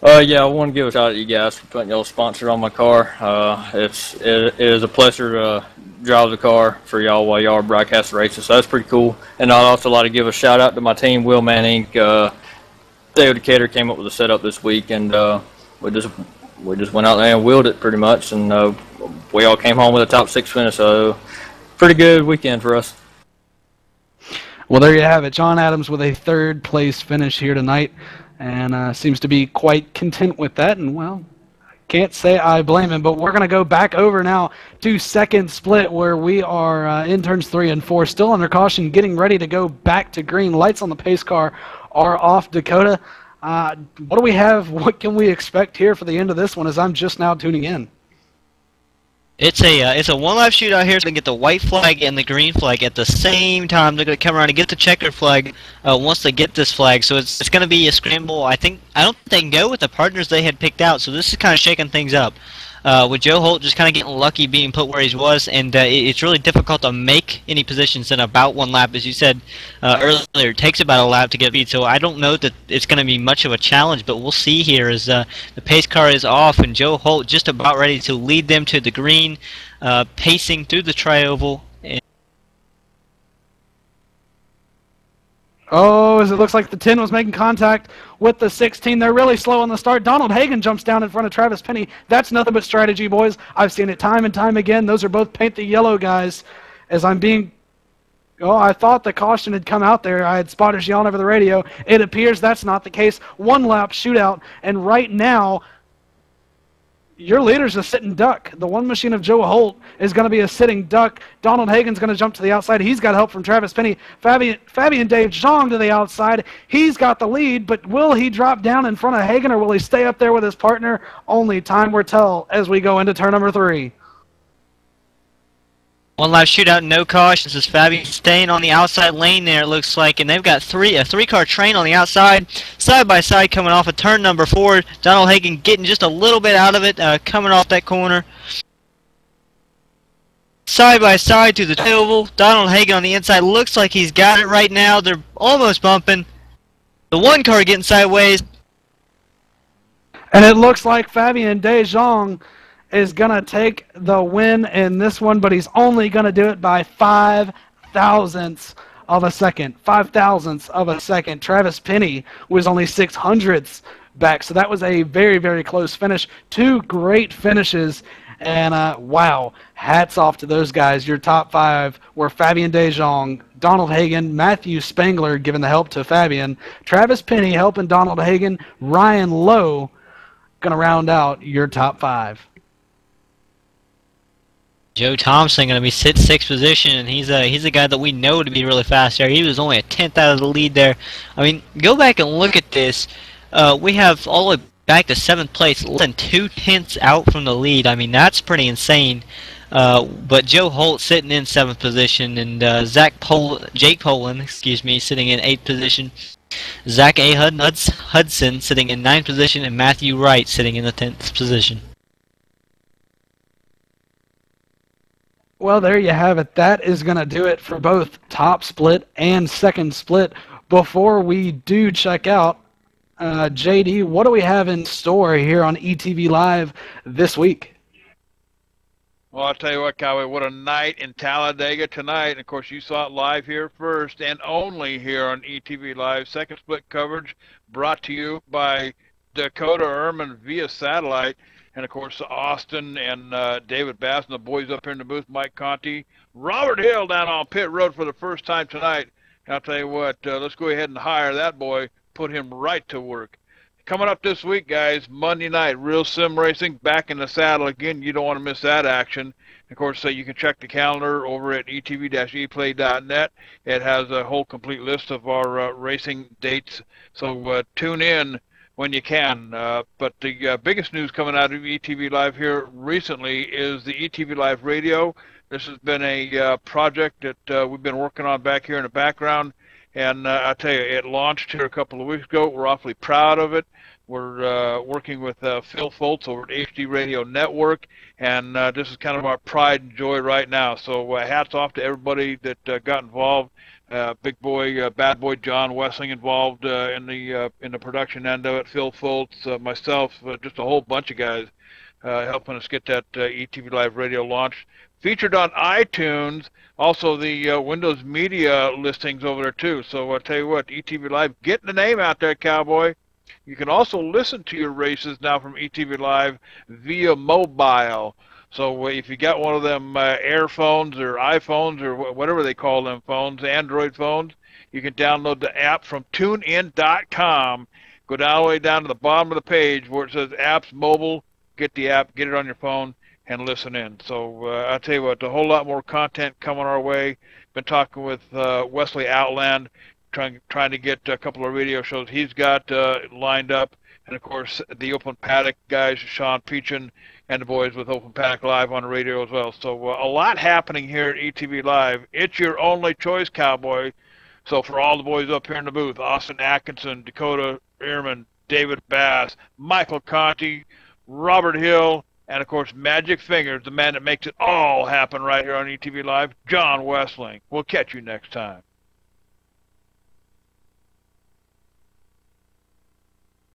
Yeah, I want to give a shout out to you guys for putting y'all sponsored on my car. It is a pleasure to drive the car for y'all while y'all broadcast the races, so that's pretty cool. And I'd also like to give a shout out to my team, Wheelman Inc. David Decatur came up with a setup this week, and we just went out there and wheeled it pretty much, and we all came home with a top 6 finish, so pretty good weekend for us. Well, there you have it. John Adams with a 3rd place finish here tonight, and seems to be quite content with that, and well, can't say I blame him. But we're going to go back over now to 2nd split, where we are in turns 3 and 4, still under caution, getting ready to go back to green. Lights on the pace car are off. Dakota, what do we have? What can we expect here for the end of this one, as I'm just now tuning in? It's a 1 lap shootout here. So they get the white flag and the green flag at the same time. They're going to come around and get the checkered flag once they get this flag. So it's going to be a scramble. I don't think they can go with the partners they had picked out. So this is kind of shaking things up. With Joe Holt just kind of getting lucky being put where he was, and it's really difficult to make any positions in about 1 lap. As you said earlier, it takes about a lap to get beat, so I don't know that it's going to be much of a challenge, but we'll see here as the pace car is off, and Joe Holt just about ready to lead them to the green, pacing through the tri-oval. Oh, as it looks like the 10 was making contact with the 16. They're really slow on the start. Donald Hagen jumps down in front of Travis Penny. That's nothing but strategy, boys. I've seen it time and time again. Those are both paint the yellow guys. As I'm being... Oh, I thought the caution had come out there. I had spotters yelling over the radio. It appears that's not the case. 1 lap shootout, and right now... your leader's a sitting duck. The 1 machine of Joe Holt is going to be a sitting duck. Donald Hagen's going to jump to the outside. He's got help from Travis Penny. Fabian Dave Zhang to the outside. He's got the lead, but will he drop down in front of Hagen, or will he stay up there with his partner? Only time will tell as we go into turn number 3. 1 lap shootout, no cautions, as Fabian staying on the outside lane there, it looks like, and they've got a 3-car train on the outside, side by side coming off of turn number 4. Donald Hagen getting just a little bit out of it, coming off that corner. Side by side to the oval. Donald Hagen on the inside, looks like he's got it right now. They're almost bumping. The one car getting sideways. And it looks like Fabian Dejong is going to take the win in this one, but he's only going to do it by 5 thousandths of a second. 5 thousandths of a second. Travis Penny was only 600ths back, so that was a very, very close finish. 2 great finishes, and wow, hats off to those guys. Your top 5 were Fabian Dejong, Donald Hagen, Matthew Spangler giving the help to Fabian, Travis Penny helping Donald Hagen, Ryan Lowe going to round out your top 5. Joe Thompson going to be sixth position, and he's a guy that we know to be really fast there. He was only a 10th out of the lead there. I mean, go back and look at this. We have all the way back to 7th place, less than 2/10 out from the lead. I mean, that's pretty insane. But Joe Holt sitting in 7th position, and Jake Poland, sitting in 8th position. Zach A. Hudson sitting in 9th position, and Matthew Wright sitting in the 10th position. Well, there you have it. That is going to do it for both top split and second split. Before we do check out, JD, what do we have in store here on ETV Live this week? Well, I'll tell you what, Cowboy, what a night in Talladega tonight. And, of course, you saw it live here first and only here on ETV Live. Second split coverage brought to you by Dakota Ehrman via satellite. And, of course, Austin and David Bass and the boys up here in the booth, Mike Conti. Robert Hill down on pit road for the first time tonight. And I'll tell you what, let's go ahead and hire that boy, put him right to work. Coming up this week, guys, Monday night, Real Sim Racing, back in the saddle again. You don't want to miss that action. Of course, you can check the calendar over at etv-eplay.net. It has a whole complete list of our racing dates, so tune in when you can. But the biggest news coming out of ETV Live here recently is the ETV Live radio. This has been a project that we've been working on back here in the background. And I'll tell you, it launched here a couple of weeks ago. We're awfully proud of it. We're working with Phil Foltz over at HD Radio Network, and this is kind of our pride and joy right now. So hats off to everybody that got involved. Big boy, bad boy John Wessling involved in the production end of it. Phil Foltz, myself, just a whole bunch of guys helping us get that ETV Live radio launched. Featured on iTunes, also the Windows Media listings over there too. So I'll tell you what, ETV Live, getting the name out there, Cowboy. You can also listen to your races now from ETV Live via mobile. So if you got one of them Air phones or iPhones or whatever they call them phones, Android phones, you can download the app from tunein.com. Go down all the way down to the bottom of the page where it says Apps Mobile. Get the app, get it on your phone, and listen in. So I'll tell you what, a whole lot more content coming our way. Been talking with Wesley Outland, trying to get a couple of radio shows he's got lined up. And, of course, the Open Paddock guys, Sean Peachin, and the boys with Open Paddock Live on the radio as well. So a lot happening here at ETV Live. It's your only choice, Cowboy. So for all the boys up here in the booth, Austin Atkinson, Dakota Ehrman, David Bass, Michael Conti, Robert Hill, and, of course, Magic Fingers, the man that makes it all happen right here on ETV Live, John Wessling. We'll catch you next time.